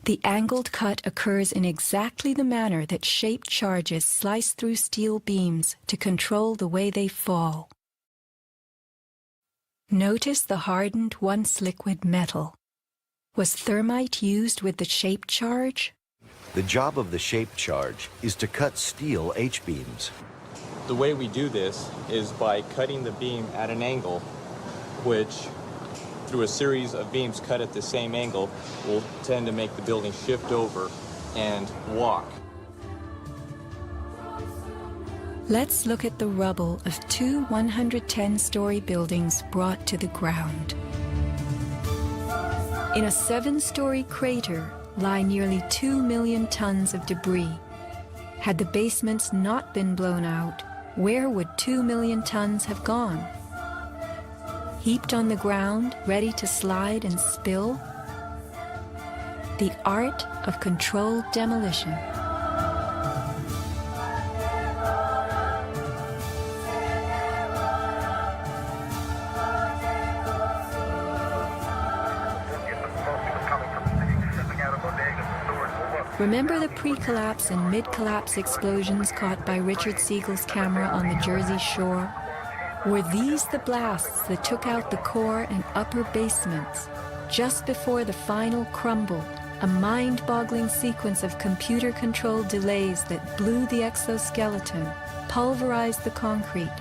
The angled cut occurs in exactly the manner that shaped charges slice through steel beams to control the way they fall. Notice the hardened, once liquid metal. Was thermite used with the shape charge? The job of the shape charge is to cut steel H-beams. The way we do this is by cutting the beam at an angle, which, through a series of beams cut at the same angle, will tend to make the building shift over and walk. Let's look at the rubble of two 110-story buildings brought to the ground. In a 7-story crater lie nearly 2 million tons of debris. Had the basements not been blown out, where would 2 million tons have gone? Heaped on the ground, ready to slide and spill? The art of controlled demolition. Remember the pre-collapse and mid-collapse explosions caught by Richard Siegel's camera on the Jersey Shore? Were these the blasts that took out the core and upper basements? Just before the final crumble, a mind-boggling sequence of computer-controlled delays that blew the exoskeleton, pulverized the concrete,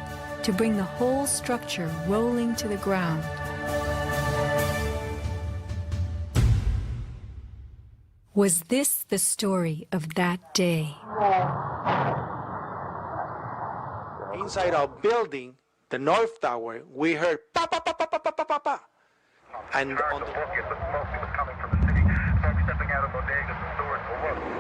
to bring the whole structure rolling to the ground. Was this the story of that day? Inside our building, the North Tower, we heard pa pa pa pa pa pa pa pa pa. And on the coming from the city, folks stepping out of bodegas and stores for work.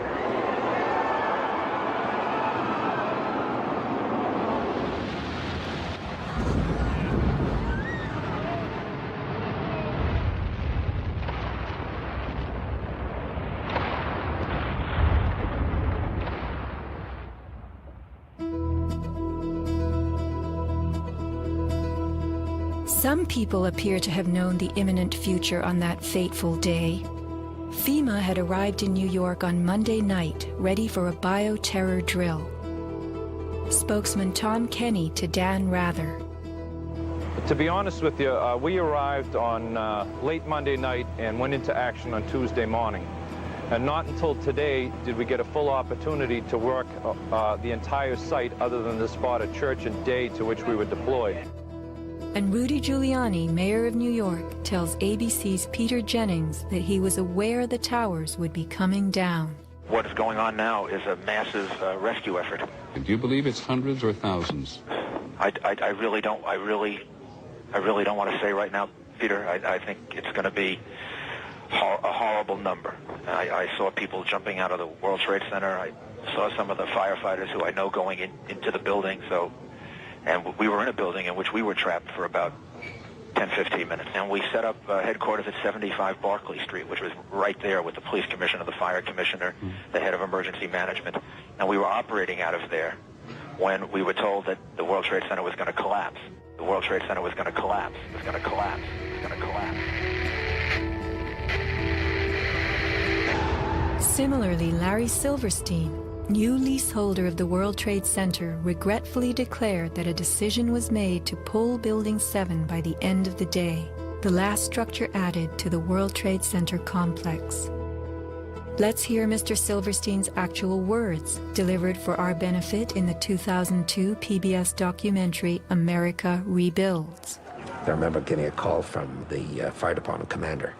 Some people appear to have known the imminent future on that fateful day. FEMA had arrived in New York on Monday night, ready for a bioterror drill. Spokesman Tom Kenny to Dan Rather. To be honest with you, we arrived on late Monday night and went into action on Tuesday morning. And not until today did we get a full opportunity to work the entire site other than the spot at Church and Day to which we were deployed. And Rudy Giuliani, mayor of New York, tells ABC's Peter Jennings that he was aware the towers would be coming down. What is going on now is a massive rescue effort. Do you believe it's hundreds or thousands? I really don't want to say right now, Peter. I think it's going to be a horrible number. I saw people jumping out of the World Trade Center. I saw some of the firefighters who I know going into the building. And we were in a building in which we were trapped for about 10, 15 minutes. And we set up headquarters at 75 Barclay Street, which was right there with the police commissioner, the fire commissioner, the head of emergency management. And we were operating out of there when we were told that the World Trade Center was going to collapse. The World Trade Center was going to collapse. It was going to collapse. It was going to collapse. Similarly, Larry Silverstein, new leaseholder of the World Trade Center, regretfully declared that a decision was made to pull Building 7 by the end of the day, the last structure added to the World Trade Center complex. Let's hear Mr. Silverstein's actual words, delivered for our benefit in the 2002 PBS documentary America Rebuilds. I remember getting a call from the fire department commander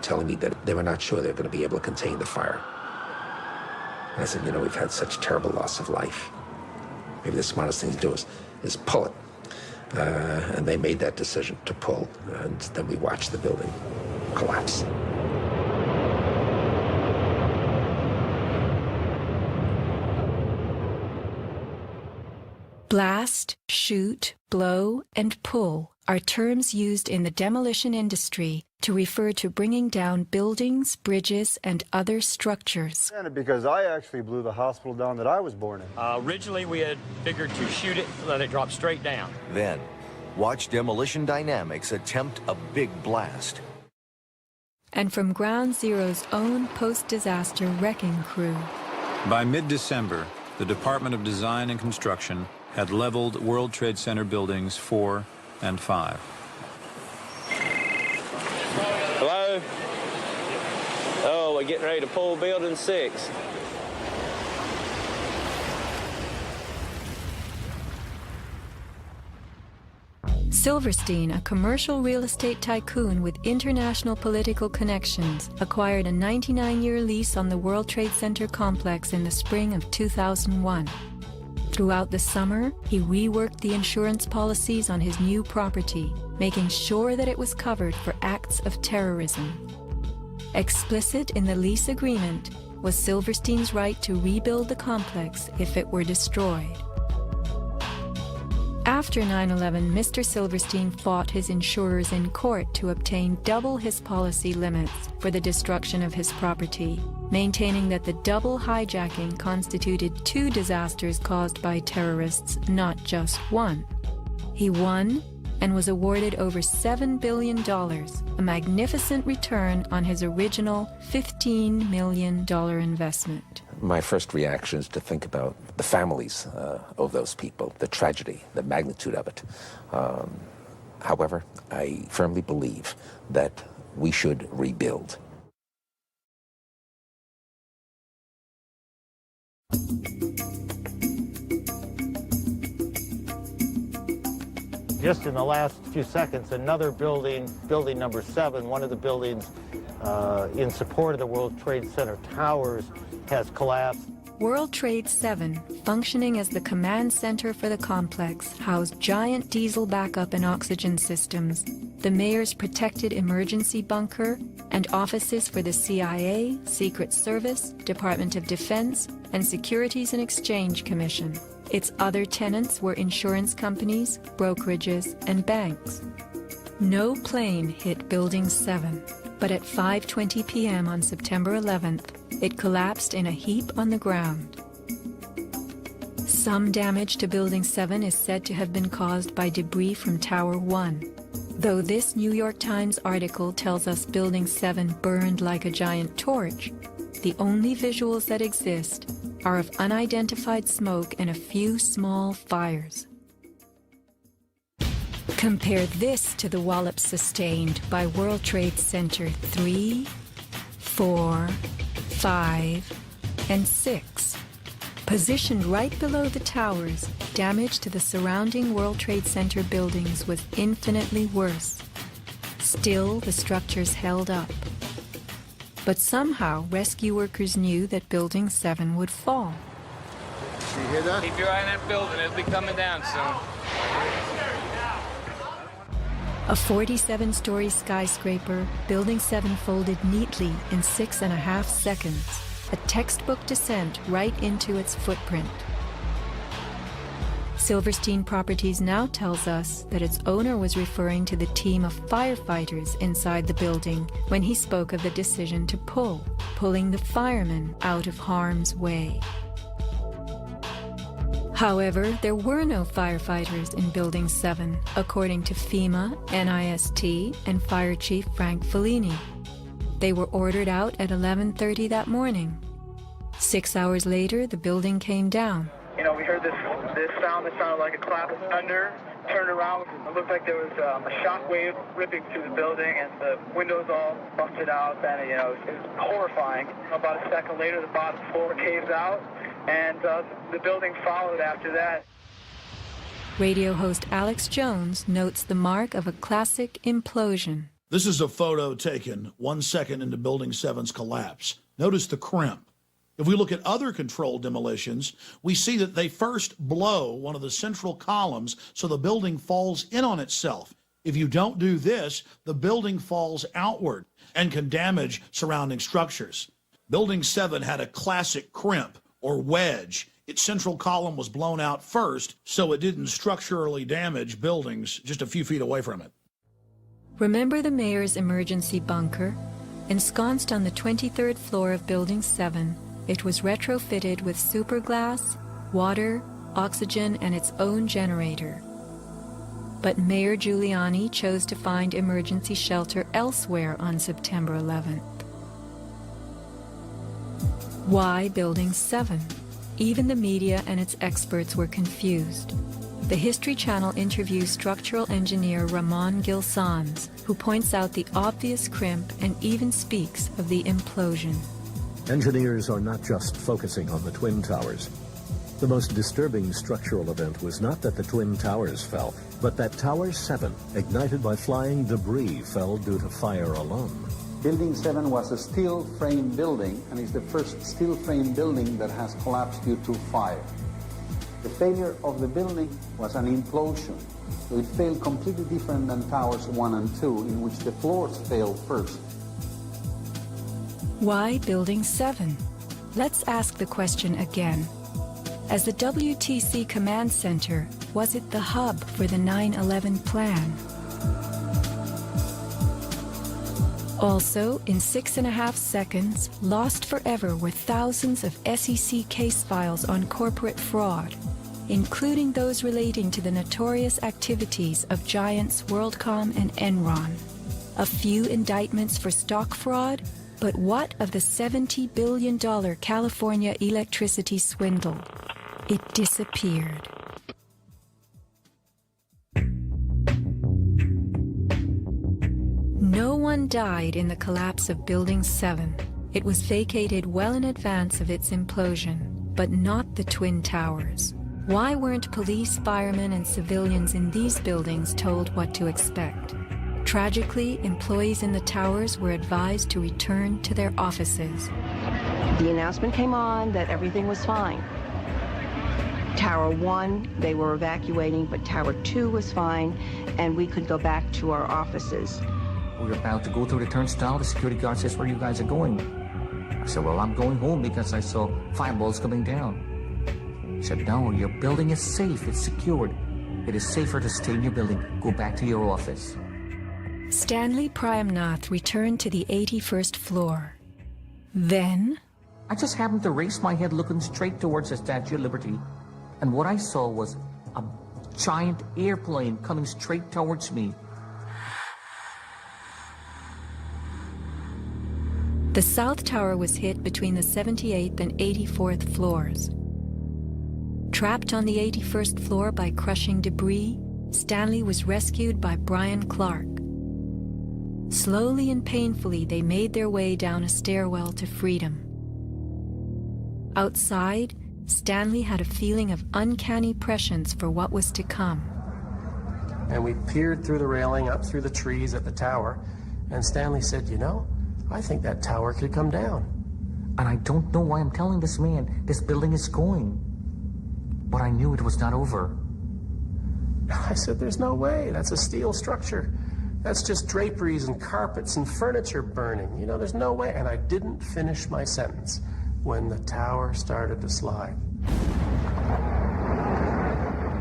telling me that they were not sure they were going to be able to contain the fire. And I said, you know, we've had such terrible loss of life. Maybe the smartest thing to do is pull it. And they made that decision to pull, and then we watched the building collapse. Blast, shoot, blow, and pull are terms used in the demolition industry to refer to bringing down buildings, bridges, and other structures. Because I actually blew the hospital down that I was born in. Originally, we had figured to shoot it, let it drop straight down. Then, watch Demolition Dynamics attempt a big blast. And from Ground Zero's own post-disaster wrecking crew. By mid-December, the Department of Design and Construction had leveled World Trade Center buildings 4 and 5. Hello? we're getting ready to pull Building 6. Silverstein, a commercial real estate tycoon with international political connections, acquired a 99-year lease on the World Trade Center complex in the spring of 2001. Throughout the summer, he reworked the insurance policies on his new property, making sure that it was covered for acts of terrorism. Explicit in the lease agreement was Silverstein's right to rebuild the complex if it were destroyed. After 9/11, Mr. Silverstein fought his insurers in court to obtain double his policy limits for the destruction of his property, maintaining that the double hijacking constituted 2 disasters caused by terrorists, not just one. He won and was awarded over $7 billion, a magnificent return on his original $15 million investment. My first reaction is to think about the families of those people, the tragedy, the magnitude of it. However, I firmly believe that we should rebuild. Just in the last few seconds, another building, building number 7, one of the buildings in support of the World Trade Center towers, has collapsed. World Trade 7, functioning as the command center for the complex, housed giant diesel backup and oxygen systems, the mayor's protected emergency bunker, and offices for the CIA, Secret Service, Department of Defense, and Securities and Exchange Commission. Its other tenants were insurance companies, brokerages, and banks. No plane hit Building 7, but at 5:20 p.m. on September 11th, it collapsed in a heap on the ground. Some damage to Building 7 is said to have been caused by debris from Tower 1. Though this New York Times article tells us Building 7 burned like a giant torch, the only visuals that exist are of unidentified smoke and a few small fires. Compare this to the wallops sustained by World Trade Center 3, 4, 5, and 6. Positioned right below the towers, damage to the surrounding World Trade Center buildings was infinitely worse. Still, the structures held up. But somehow, rescue workers knew that Building 7 would fall. Do you hear that? Keep your eye on that building. It'll be coming down soon. A 47-story skyscraper, Building 7 folded neatly in 6.5 seconds, a textbook descent right into its footprint. Silverstein Properties now tells us that its owner was referring to the team of firefighters inside the building when he spoke of the decision to pulling the firemen out of harm's way. However, there were no firefighters in Building 7, according to FEMA, NIST, and Fire Chief Frank Fellini. They were ordered out at 11:30 that morning. 6 hours later, the building came down. You know, we heard this sound that sounded like a clap of thunder. Turned around, it looked like there was a shock wave ripping through the building, and the windows all busted out. And, you know, it was horrifying. About a second later, the bottom floor caves out, and the building followed after that. Radio host Alex Jones notes the mark of a classic implosion. This is a photo taken 1 second into Building 7's collapse. Notice the crimp. If we look at other controlled demolitions, we see that they first blow one of the central columns so the building falls in on itself. If you don't do this, the building falls outward and can damage surrounding structures. Building 7 had a classic crimp or wedge. Its central column was blown out first, so it didn't structurally damage buildings just a few feet away from it. Remember the mayor's emergency bunker? Ensconced on the 23rd floor of Building 7, it was retrofitted with superglass, water, oxygen, and its own generator. But Mayor Giuliani chose to find emergency shelter elsewhere on September 11th. Why Building 7? Even the media and its experts were confused. the History Channel interviews structural engineer Ramon Gilsans, who points out the obvious crimp and even speaks of the implosion. Engineers are not just focusing on the Twin Towers. The most disturbing structural event was not that the Twin Towers fell, but that Tower 7, ignited by flying debris, fell due to fire alone. Building 7 was a steel frame building, and is the first steel frame building that has collapsed due to fire. The failure of the building was an implosion, so it failed completely different than Towers 1 and 2, in which the floors failed first. Why Building 7? Let's ask the question again. As the WTC Command Center, was it the hub for the 9/11 plan? Also, in 6.5 seconds, lost forever were thousands of SEC case files on corporate fraud, including those relating to the notorious activities of giants WorldCom and Enron. A few indictments for stock fraud, but what of the $70 billion California electricity swindle? It disappeared. No one died in the collapse of Building 7. It was vacated well in advance of its implosion, but not the Twin Towers. Why weren't police, firemen, and civilians in these buildings told what to expect? Tragically, employees in the towers were advised to return to their offices. The announcement came on that everything was fine. Tower 1, they were evacuating, but Tower 2 was fine, and we could go back to our offices. We were about to go through the turnstile. The security guard says, "Where you guys are going?" I said, "Well, I'm going home because I saw fireballs coming down." He said, "No, your building is safe. It's secured. It is safer to stay in your building. Go back to your office." Stanley Prayamnath returned to the 81st floor. Then, I just happened to raise my head looking straight towards the Statue of Liberty, and what I saw was a giant airplane coming straight towards me. the South Tower was hit between the 78th and 84th floors. Trapped on the 81st floor by crushing debris, Stanley was rescued by Brian Clark. Slowly and painfully, they made their way down a stairwell to freedom. Outside, Stanley had a feeling of uncanny prescience for what was to come. And we peered through the railing up through the trees at the tower, and Stanley said, "You know, I think that tower could come down." And I don't know why I'm telling this man this building is going. But I knew it was not over. I said, "There's no way. That's a steel structure. That's just draperies and carpets and furniture burning. You know, there's no way." And I didn't finish my sentence when the tower started to slide.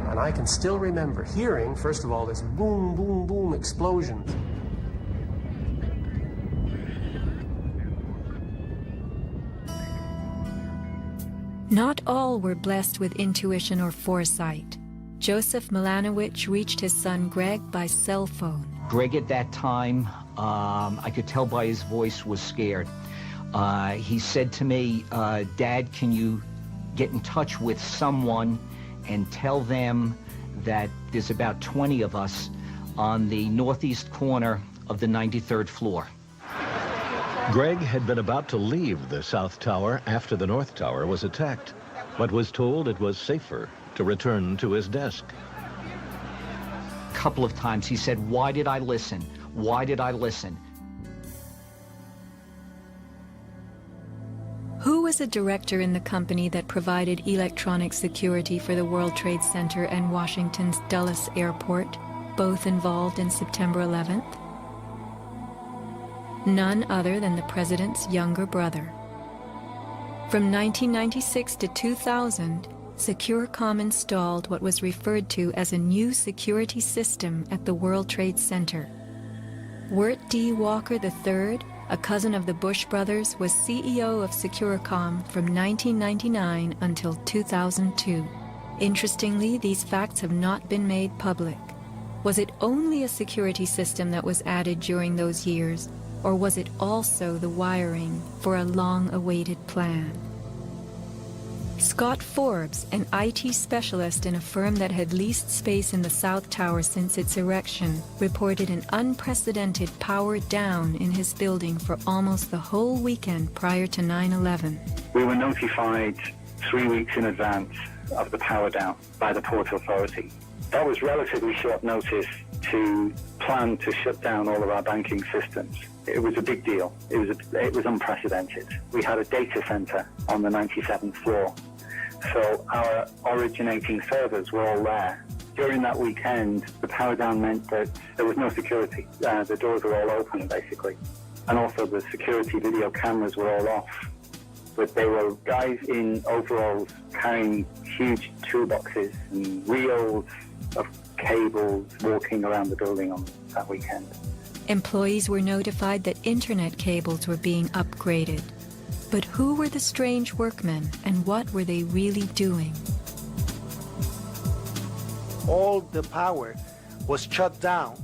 And I can still remember hearing, first of all, this boom, boom, boom explosions. Not all were blessed with intuition or foresight. Joseph Milanowicz reached his son Greg by cell phone. Greg at that time, I could tell by his voice, was scared. He said to me, "Dad, can you get in touch with someone and tell them that there's about 20 of us on the northeast corner of the 93rd floor." Greg had been about to leave the South Tower after the North Tower was attacked, but was told it was safer to return to his desk. A couple of times he said, "Why did I listen? Why did I listen?" Who was a director in the company that provided electronic security for the World Trade Center and Washington's Dulles Airport, both involved in September 11th? None other than the president's younger brother. From 1996 to 2000, Securacom installed what was referred to as a new security system at the World Trade Center. Wirt D. Walker III, a cousin of the Bush brothers, was CEO of Securacom from 1999 until 2002. Interestingly, these facts have not been made public. Was it only a security system that was added during those years, or was it also the wiring for a long-awaited plan? Scott Forbes, an IT specialist in a firm that had leased space in the South Tower since its erection, reported an unprecedented power down in his building for almost the whole weekend prior to 9/11. We were notified 3 weeks in advance of the power down by the Port Authority. That was relatively short notice to plan to shut down all of our banking systems. It was a big deal. It was unprecedented. We had a data center on the 97th floor, so our originating servers were all there. During that weekend, the power down meant that there was no security. The doors were all open, basically, and also the security video cameras were all off. But there were guys in overalls carrying huge toolboxes and reels of cables walking around the building on that weekend. Employees were notified that internet cables were being upgraded. But who were the strange workmen, and what were they really doing? All the power was shut down.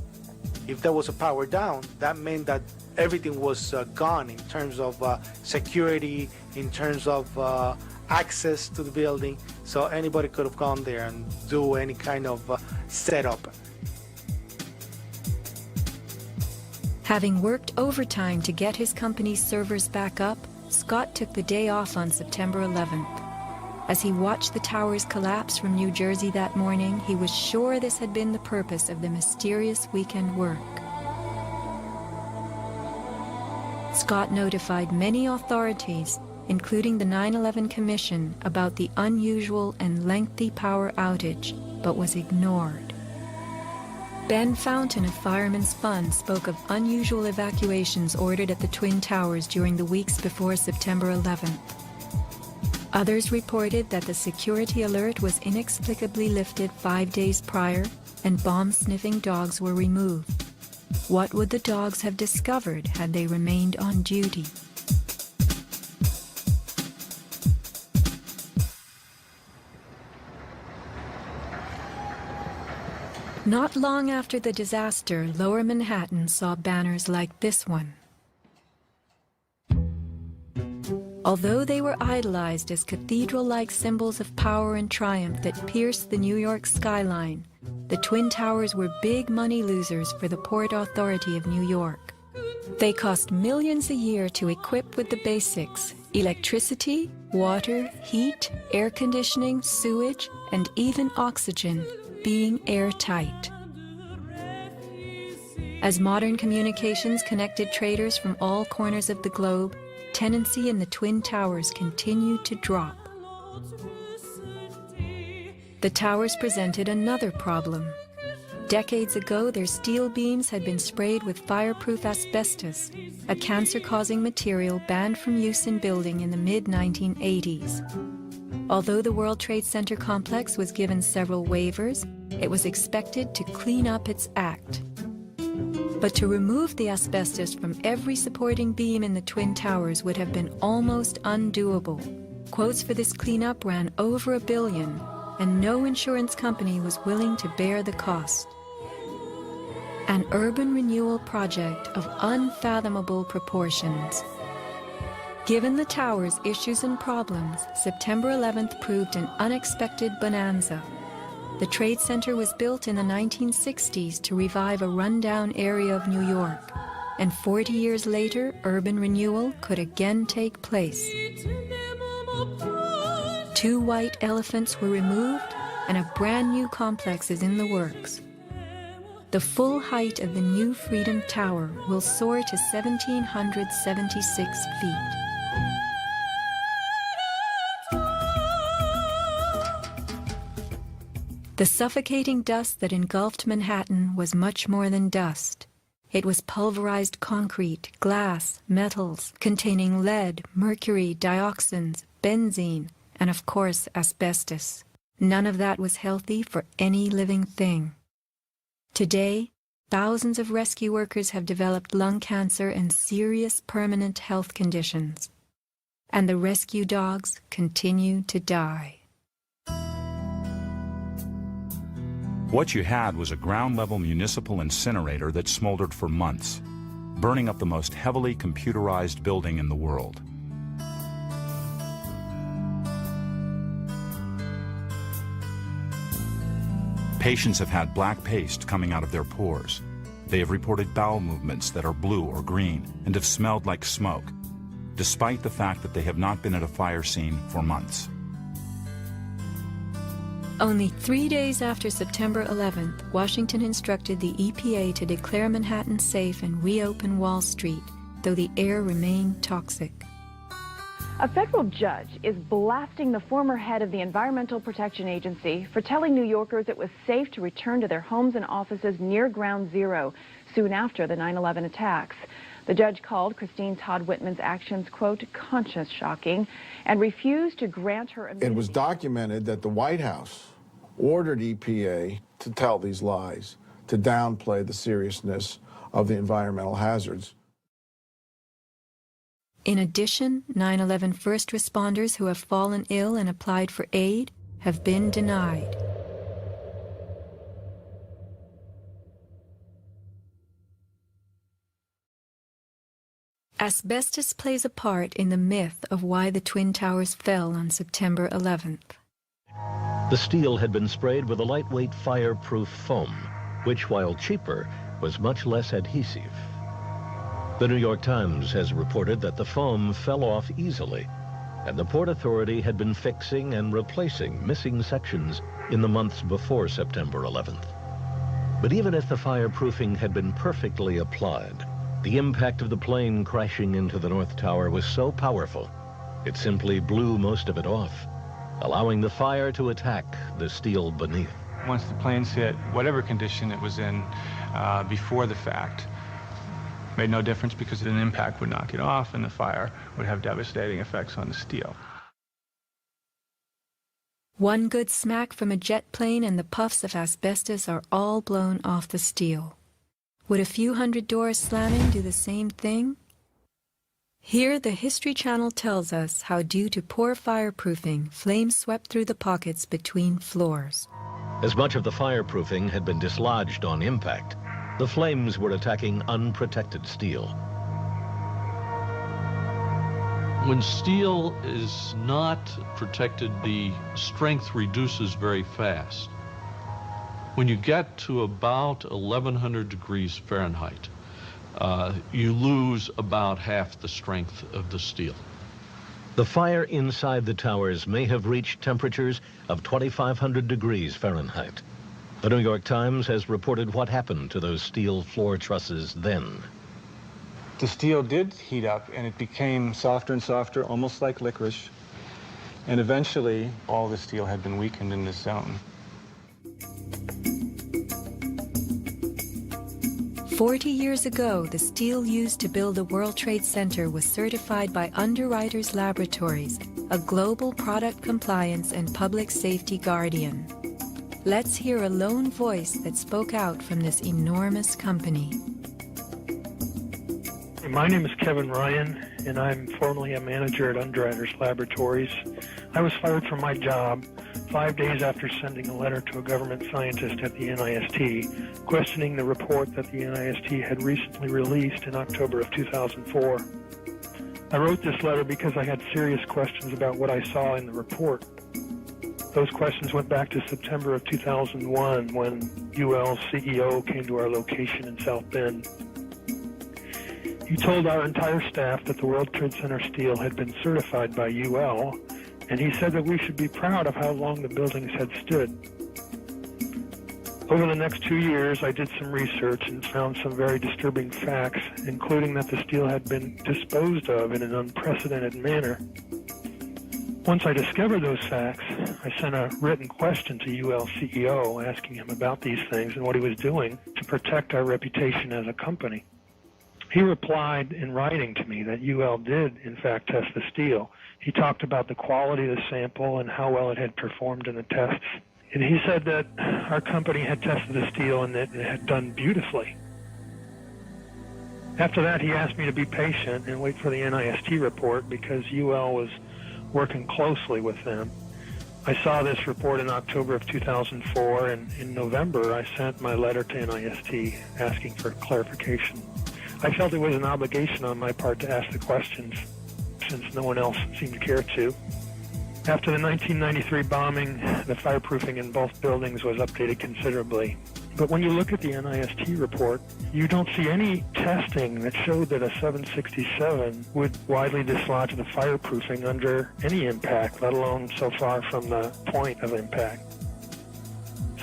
If there was a power down, that meant that everything was gone in terms of security, in terms of access to the building, so anybody could have gone there and do any kind of setup. Having worked overtime to get his company's servers back up, Scott took the day off on September 11th. As he watched the towers collapse from New Jersey that morning, he was sure this had been the purpose of the mysterious weekend work. Scott notified many authorities, including the 9/11 Commission, about the unusual and lengthy power outage, but was ignored. Ben Fountain of Fireman's Fund spoke of unusual evacuations ordered at the Twin Towers during the weeks before September 11th. Others reported that the security alert was inexplicably lifted 5 days prior and bomb-sniffing dogs were removed. What would the dogs have discovered had they remained on duty? Not long after the disaster, Lower Manhattan saw banners like this one. Although they were idolized as cathedral-like symbols of power and triumph that pierced the New York skyline, the Twin Towers were big money losers for the Port Authority of New York. They cost millions a year to equip with the basics: electricity, water, heat, air conditioning, sewage, and even oxygen, being airtight. As modern communications connected traders from all corners of the globe, tenancy in the Twin Towers continued to drop. The towers presented another problem. Decades ago, their steel beams had been sprayed with fireproof asbestos, a cancer-causing material banned from use in building in the mid-1980s. Although the World Trade Center complex was given several waivers, it was expected to clean up its act. But to remove the asbestos from every supporting beam in the Twin Towers would have been almost undoable. Quotes for this cleanup ran over $1 billion, and no insurance company was willing to bear the cost. An urban renewal project of unfathomable proportions. Given the tower's issues and problems, September 11th proved an unexpected bonanza. The Trade Center was built in the 1960s to revive a rundown area of New York, and 40 years later, urban renewal could again take place. 2 white elephants were removed, and a brand new complex is in the works. The full height of the new Freedom Tower will soar to 1,776 feet. The suffocating dust that engulfed Manhattan was much more than dust. It was pulverized concrete, glass, metals containing lead, mercury, dioxins, benzene, and of course asbestos. None of that was healthy for any living thing. Today, thousands of rescue workers have developed lung cancer and serious permanent health conditions. And the rescue dogs continue to die. What you had was a ground-level municipal incinerator that smoldered for months, burning up the most heavily computerized building in the world. Patients have had black paste coming out of their pores. They have reported bowel movements that are blue or green and have smelled like smoke, despite the fact that they have not been at a fire scene for months. Only 3 days after September 11th, Washington instructed the EPA to declare Manhattan safe and reopen Wall Street, though the air remained toxic. A federal judge is blasting the former head of the Environmental Protection Agency for telling New Yorkers it was safe to return to their homes and offices near Ground Zero soon after the 9/11 attacks. The judge called Christine Todd Whitman's actions, quote, conscience shocking, and refused to grant her immunity. It was documented that the White House ordered EPA to tell these lies, to downplay the seriousness of the environmental hazards. In addition, 9/11 first responders who have fallen ill and applied for aid have been denied. Asbestos plays a part in the myth of why the Twin Towers fell on September 11th. The steel had been sprayed with a lightweight fireproof foam, which, while cheaper, was much less adhesive. The New York Times has reported that the foam fell off easily, and the Port Authority had been fixing and replacing missing sections in the months before September 11th. But even if the fireproofing had been perfectly applied, the impact of the plane crashing into the North Tower was so powerful, it simply blew most of it off, allowing the fire to attack the steel beneath. Once the planes hit, whatever condition it was in before the fact, made no difference because an impact would knock it off and the fire would have devastating effects on the steel. One good smack from a jet plane and the puffs of asbestos are all blown off the steel. Would a few hundred doors slamming do the same thing? Here, the History Channel tells us how, due to poor fireproofing, flames swept through the pockets between floors. As much of the fireproofing had been dislodged on impact, the flames were attacking unprotected steel. When steel is not protected, the strength reduces very fast. When you get to about 1100 degrees Fahrenheit, you lose about half the strength of the steel. The fire inside the towers may have reached temperatures of 2500 degrees Fahrenheit. The New York Times has reported what happened to those steel floor trusses then. The steel did heat up and it became softer and softer, almost like licorice. And eventually, all the steel had been weakened in this zone. 40 years ago, the steel used to build the World Trade Center was certified by Underwriters Laboratories, a global product compliance and public safety guardian. Let's hear a lone voice that spoke out from this enormous company. My name is Kevin Ryan, and I'm formerly a manager at Underwriters Laboratories. I was fired from my job 5 days after sending a letter to a government scientist at the NIST, questioning the report that the NIST had recently released in October of 2004. I wrote this letter because I had serious questions about what I saw in the report. Those questions went back to September of 2001 when UL's CEO came to our location in South Bend. He told our entire staff that the World Trade Center steel had been certified by UL, and he said that we should be proud of how long the buildings had stood. Over the next 2 years, I did some research and found some very disturbing facts, including that the steel had been disposed of in an unprecedented manner. Once I discovered those facts, I sent a written question to UL CEO asking him about these things and what he was doing to protect our reputation as a company. He replied in writing to me that UL did, in fact, test the steel. He talked about the quality of the sample and how well it had performed in the tests. And he said that our company had tested the steel and that it had done beautifully. After that, he asked me to be patient and wait for the NIST report because UL was working closely with them. I saw this report in October of 2004, and in November, I sent my letter to NIST asking for clarification. I felt it was an obligation on my part to ask the questions, since no one else seemed to care to. After the 1993 bombing, the fireproofing in both buildings was updated considerably. But when you look at the NIST report, you don't see any testing that showed that a 767 would widely dislodge the fireproofing under any impact, let alone so far from the point of impact.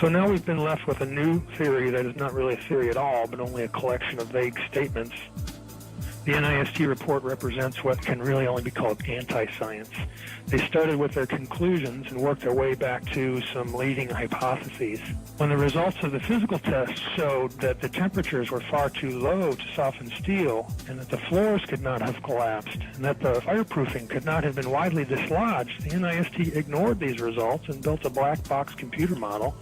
So now we've been left with a new theory that is not really a theory at all, but only a collection of vague statements. The NIST report represents what can really only be called anti-science. They started with their conclusions and worked their way back to some leading hypotheses. When the results of the physical tests showed that the temperatures were far too low to soften steel, and that the floors could not have collapsed, and that the fireproofing could not have been widely dislodged, the NIST ignored these results and built a black box computer model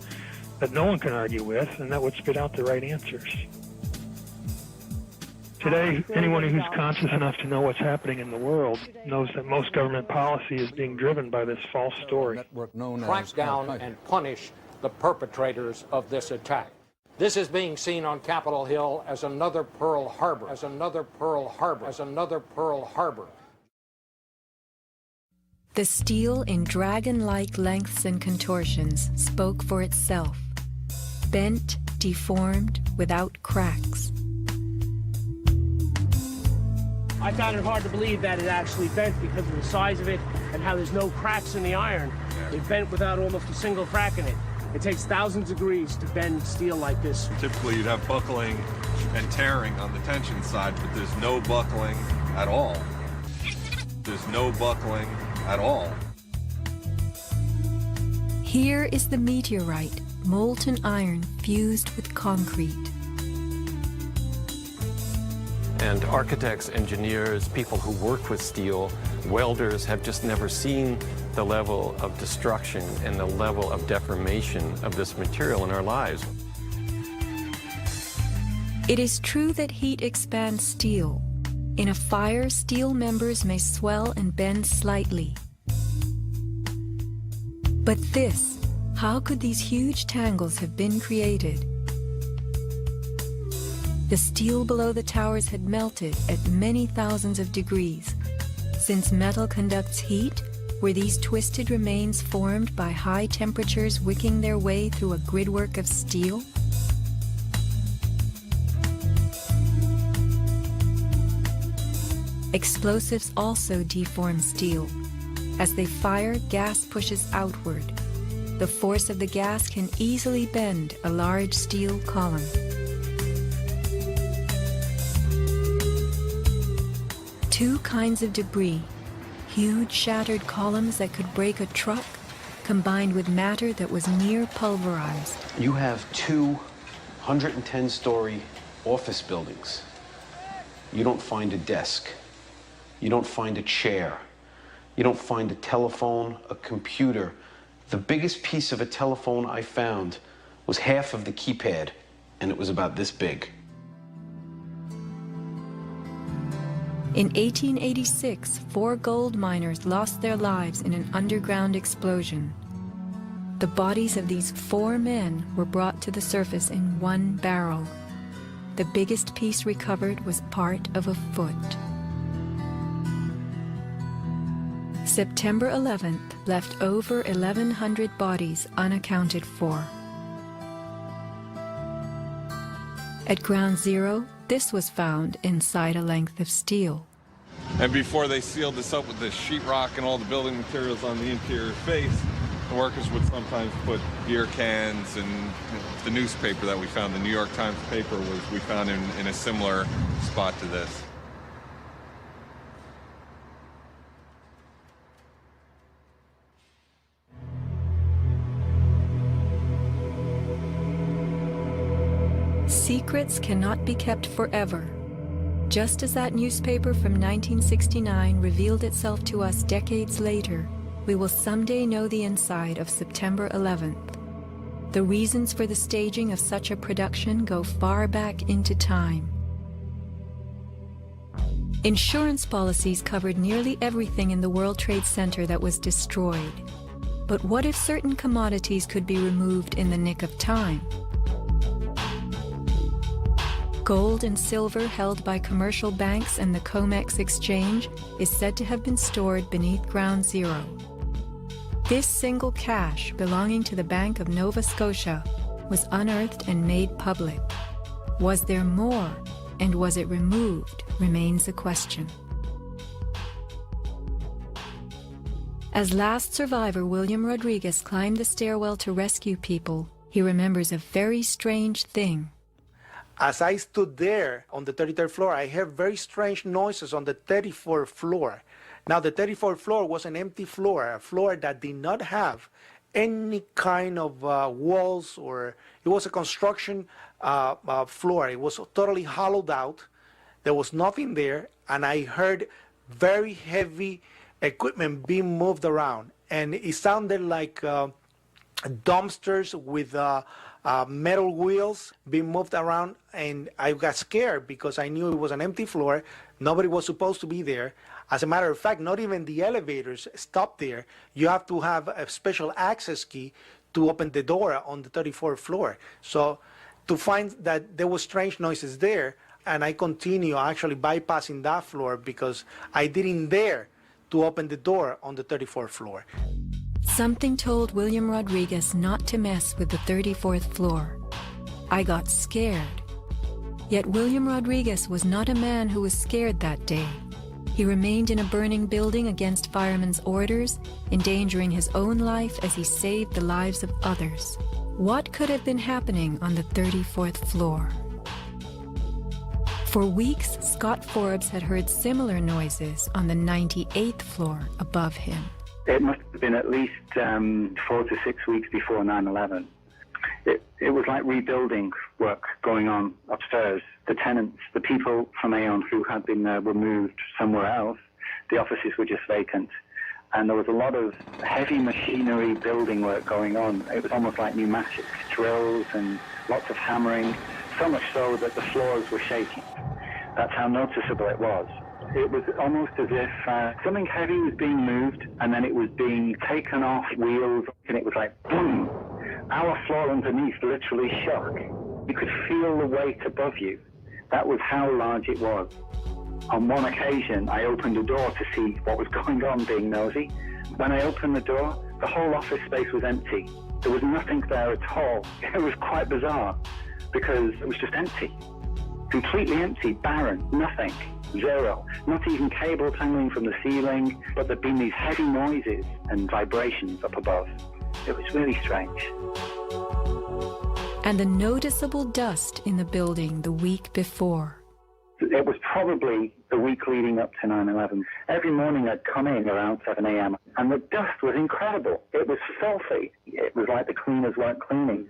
that no one can argue with, and that would spit out the right answers. Today, anyone who's conscious enough to know what's happening in the world knows that most government policy is being driven by this false story. Crack down and punish the perpetrators of this attack. This is being seen on Capitol Hill as another Pearl Harbor, as another Pearl Harbor, as another Pearl Harbor. The steel in dragon-like lengths and contortions spoke for itself. Bent, deformed, without cracks. I found it hard to believe that it actually bent because of the size of it and how there's no cracks in the iron. It bent without almost a single crack in it. It takes thousands of degrees to bend steel like this. Typically you'd have buckling and tearing on the tension side, but there's no buckling at all. There's no buckling at all. Here is the meteorite, molten iron fused with concrete. And architects, engineers, people who work with steel, welders have just never seen the level of destruction and the level of deformation of this material in our lives. It is true that heat expands steel. In a fire, steel members may swell and bend slightly. But this, how could these huge tangles have been created? The steel below the towers had melted at many thousands of degrees. Since metal conducts heat, were these twisted remains formed by high temperatures wicking their way through a gridwork of steel? Explosives also deform steel. As they fire, gas pushes outward. The force of the gas can easily bend a large steel column. Two kinds of debris, huge shattered columns that could break a truck, combined with matter that was near pulverized. You have two 110-story office buildings. You don't find a desk. You don't find a chair. You don't find a telephone, a computer. The biggest piece of a telephone I found was half of the keypad, and it was about this big. In 1886, 4 gold miners lost their lives in an underground explosion. The bodies of these 4 men were brought to the surface in one barrel. The biggest piece recovered was part of a foot. September 11th left over 1,100 bodies unaccounted for. At Ground Zero, this was found inside a length of steel. And before they sealed this up with the sheetrock and all the building materials on the interior face, the workers would sometimes put beer cans, and the newspaper that we found, the New York Times paper, we found in a similar spot to this. Secrets cannot be kept forever. Just as that newspaper from 1969 revealed itself to us decades later, we will someday know the inside of September 11th. The reasons for the staging of such a production go far back into time. Insurance policies covered nearly everything in the World Trade Center that was destroyed. But what if certain commodities could be removed in the nick of time? Gold and silver held by commercial banks and the COMEX exchange is said to have been stored beneath Ground Zero. This single cache belonging to the Bank of Nova Scotia was unearthed and made public. Was there more, and was it removed, remains a question. As last survivor William Rodriguez climbed the stairwell to rescue people, he remembers a very strange thing. As I stood there on the 33rd floor, I heard very strange noises on the 34th floor. Now, the 34th floor was an empty floor, a floor that did not have any kind of walls, or it was a construction floor. It was totally hollowed out. There was nothing there, and I heard very heavy equipment being moved around, and it sounded like dumpsters with metal wheels being moved around, and I got scared because I knew it was an empty floor. Nobody was supposed to be there. As a matter of fact, not even the elevators stopped there. You have to have a special access key to open the door on the 34th floor. So to find that there were strange noises there, and I continue actually bypassing that floor because I didn't dare to open the door on the 34th floor. Something told William Rodriguez not to mess with the 34th floor. I got scared. Yet William Rodriguez was not a man who was scared that day. He remained in a burning building against firemen's orders, endangering his own life as he saved the lives of others. What could have been happening on the 34th floor? For weeks, Scott Forbes had heard similar noises on the 98th floor above him. It must have been at least 4 to 6 weeks before 9/11. It was like rebuilding work going on upstairs. The tenants, the people from Aon who had been were moved somewhere else, the offices were just vacant. And there was a lot of heavy machinery building work going on. It was almost like pneumatic drills and lots of hammering, so much so that the floors were shaking. That's how noticeable it was. It was almost as if something heavy was being moved and then it was being taken off wheels, and it was like boom. Our floor underneath literally shook. You could feel the weight above you. That was how large it was. On one occasion, I opened a door to see what was going on, being nosy. When I opened the door, the whole office space was empty. There was nothing there at all. It was quite bizarre because it was just empty. Completely empty, barren, nothing, zero. Not even cables hanging from the ceiling, but there'd been these heavy noises and vibrations up above. It was really strange. And the noticeable dust in the building the week before. It was probably the week leading up to 9/11. Every morning I'd come in around 7 a.m. and the dust was incredible. It was filthy. It was like the cleaners weren't cleaning.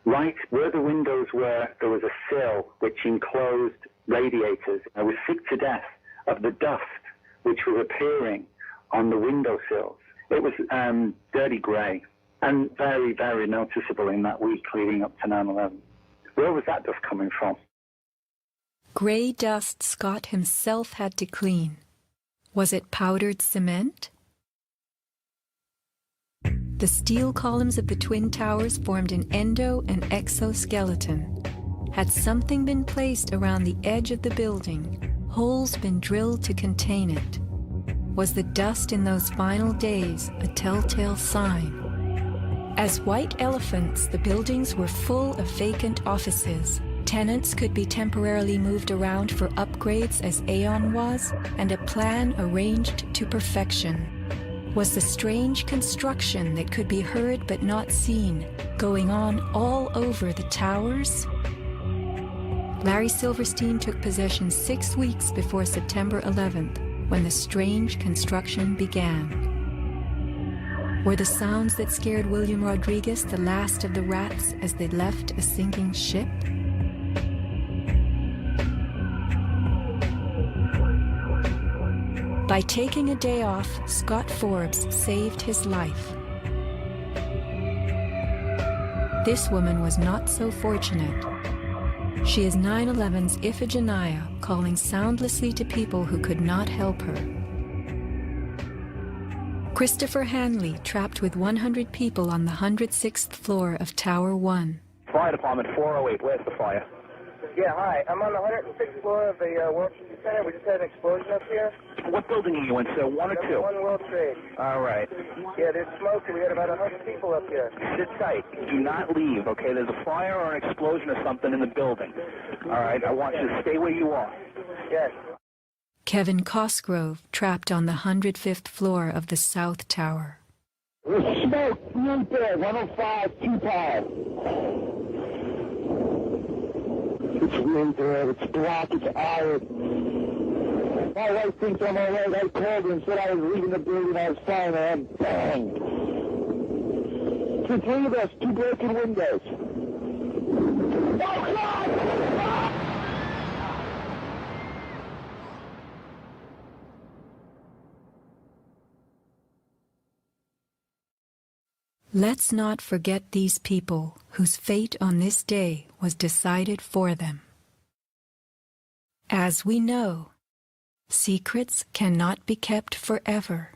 Right where the windows were, there was a sill which enclosed radiators. I was sick to death of the dust which was appearing on the windowsills. It was dirty grey and very, very noticeable in that week leading up to 9/11. Where was that dust coming from? Grey dust Scott himself had to clean. Was it powdered cement? The steel columns of the Twin Towers formed an endo and exoskeleton. Had something been placed around the edge of the building, holes been drilled to contain it? Was the dust in those final days a telltale sign? As white elephants, the buildings were full of vacant offices. Tenants could be temporarily moved around for upgrades as Aon was, and a plan arranged to perfection. Was the strange construction that could be heard but not seen going on all over the towers? Larry Silverstein took possession 6 weeks before September 11th, when the strange construction began. Were the sounds that scared William Rodriguez the last of the rats as they left a sinking ship? By taking a day off, Scott Forbes saved his life. This woman was not so fortunate. She is 9/11's Iphigenia, calling soundlessly to people who could not help her. Christopher Hanley, trapped with 100 people on the 106th floor of Tower 1. Fire Department 408, where's the fire? Yeah, hi. I'm on the 106th floor of the World Trade Center. We just had an explosion up here. What building are you in, sir? 1 or 2? 1 World Trade. All right. Yeah, there's smoke, and we had about 100 people up here. Sit tight. Do not leave, okay? There's a fire or an explosion or something in the building. All right? I want you to stay where you are. Yes. Kevin Cosgrove trapped on the 105th floor of the South Tower. There's smoke right there, 105, 2-5. It's right there, it's black, it's iron. My wife thinks I'm all right. I called her and said I was leaving the building, I was fine, and bang. The 3 of us, 2 broken windows. Oh, God! Let's not forget these people whose fate on this day was decided for them. As we know, secrets cannot be kept forever.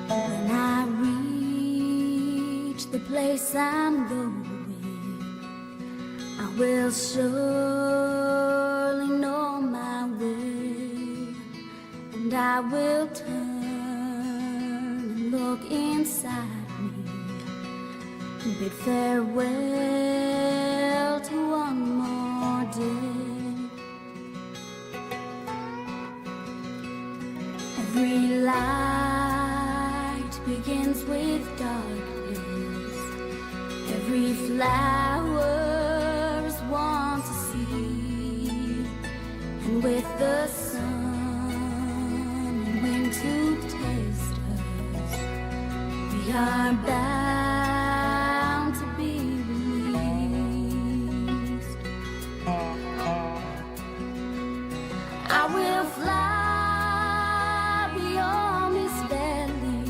When I reach the place I'm going, I will surely know my way, and I will turn and look inside me and bid farewell to one more day. Every light begins with darkness. Every flower is one to see, and with the sun and wind to taste us, we are bound to be released. I will fly beyond this valley.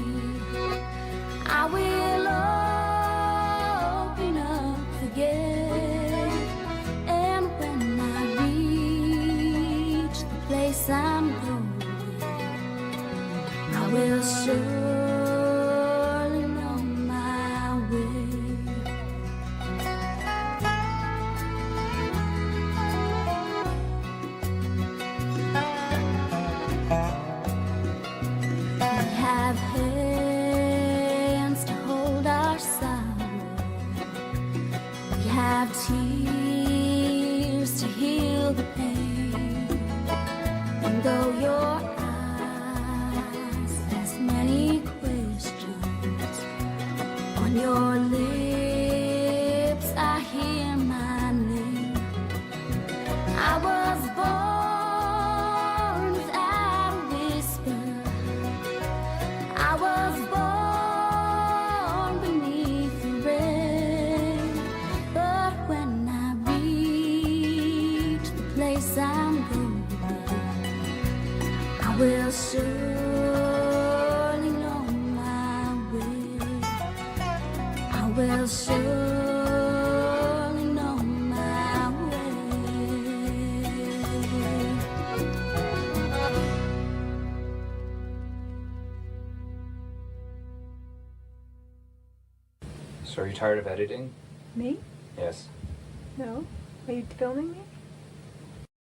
I will open up the gate, and when I reach the place I'm going, I will surely know my way. We have hands eyes ask many questions. On your lips I hear my name. I was born without a whisper. I was born beneath the rain. But when I reach the place I'm going, I will surely know my way. I will surely know my way. So are you tired of editing? Me? Yes. No. Are you filming me?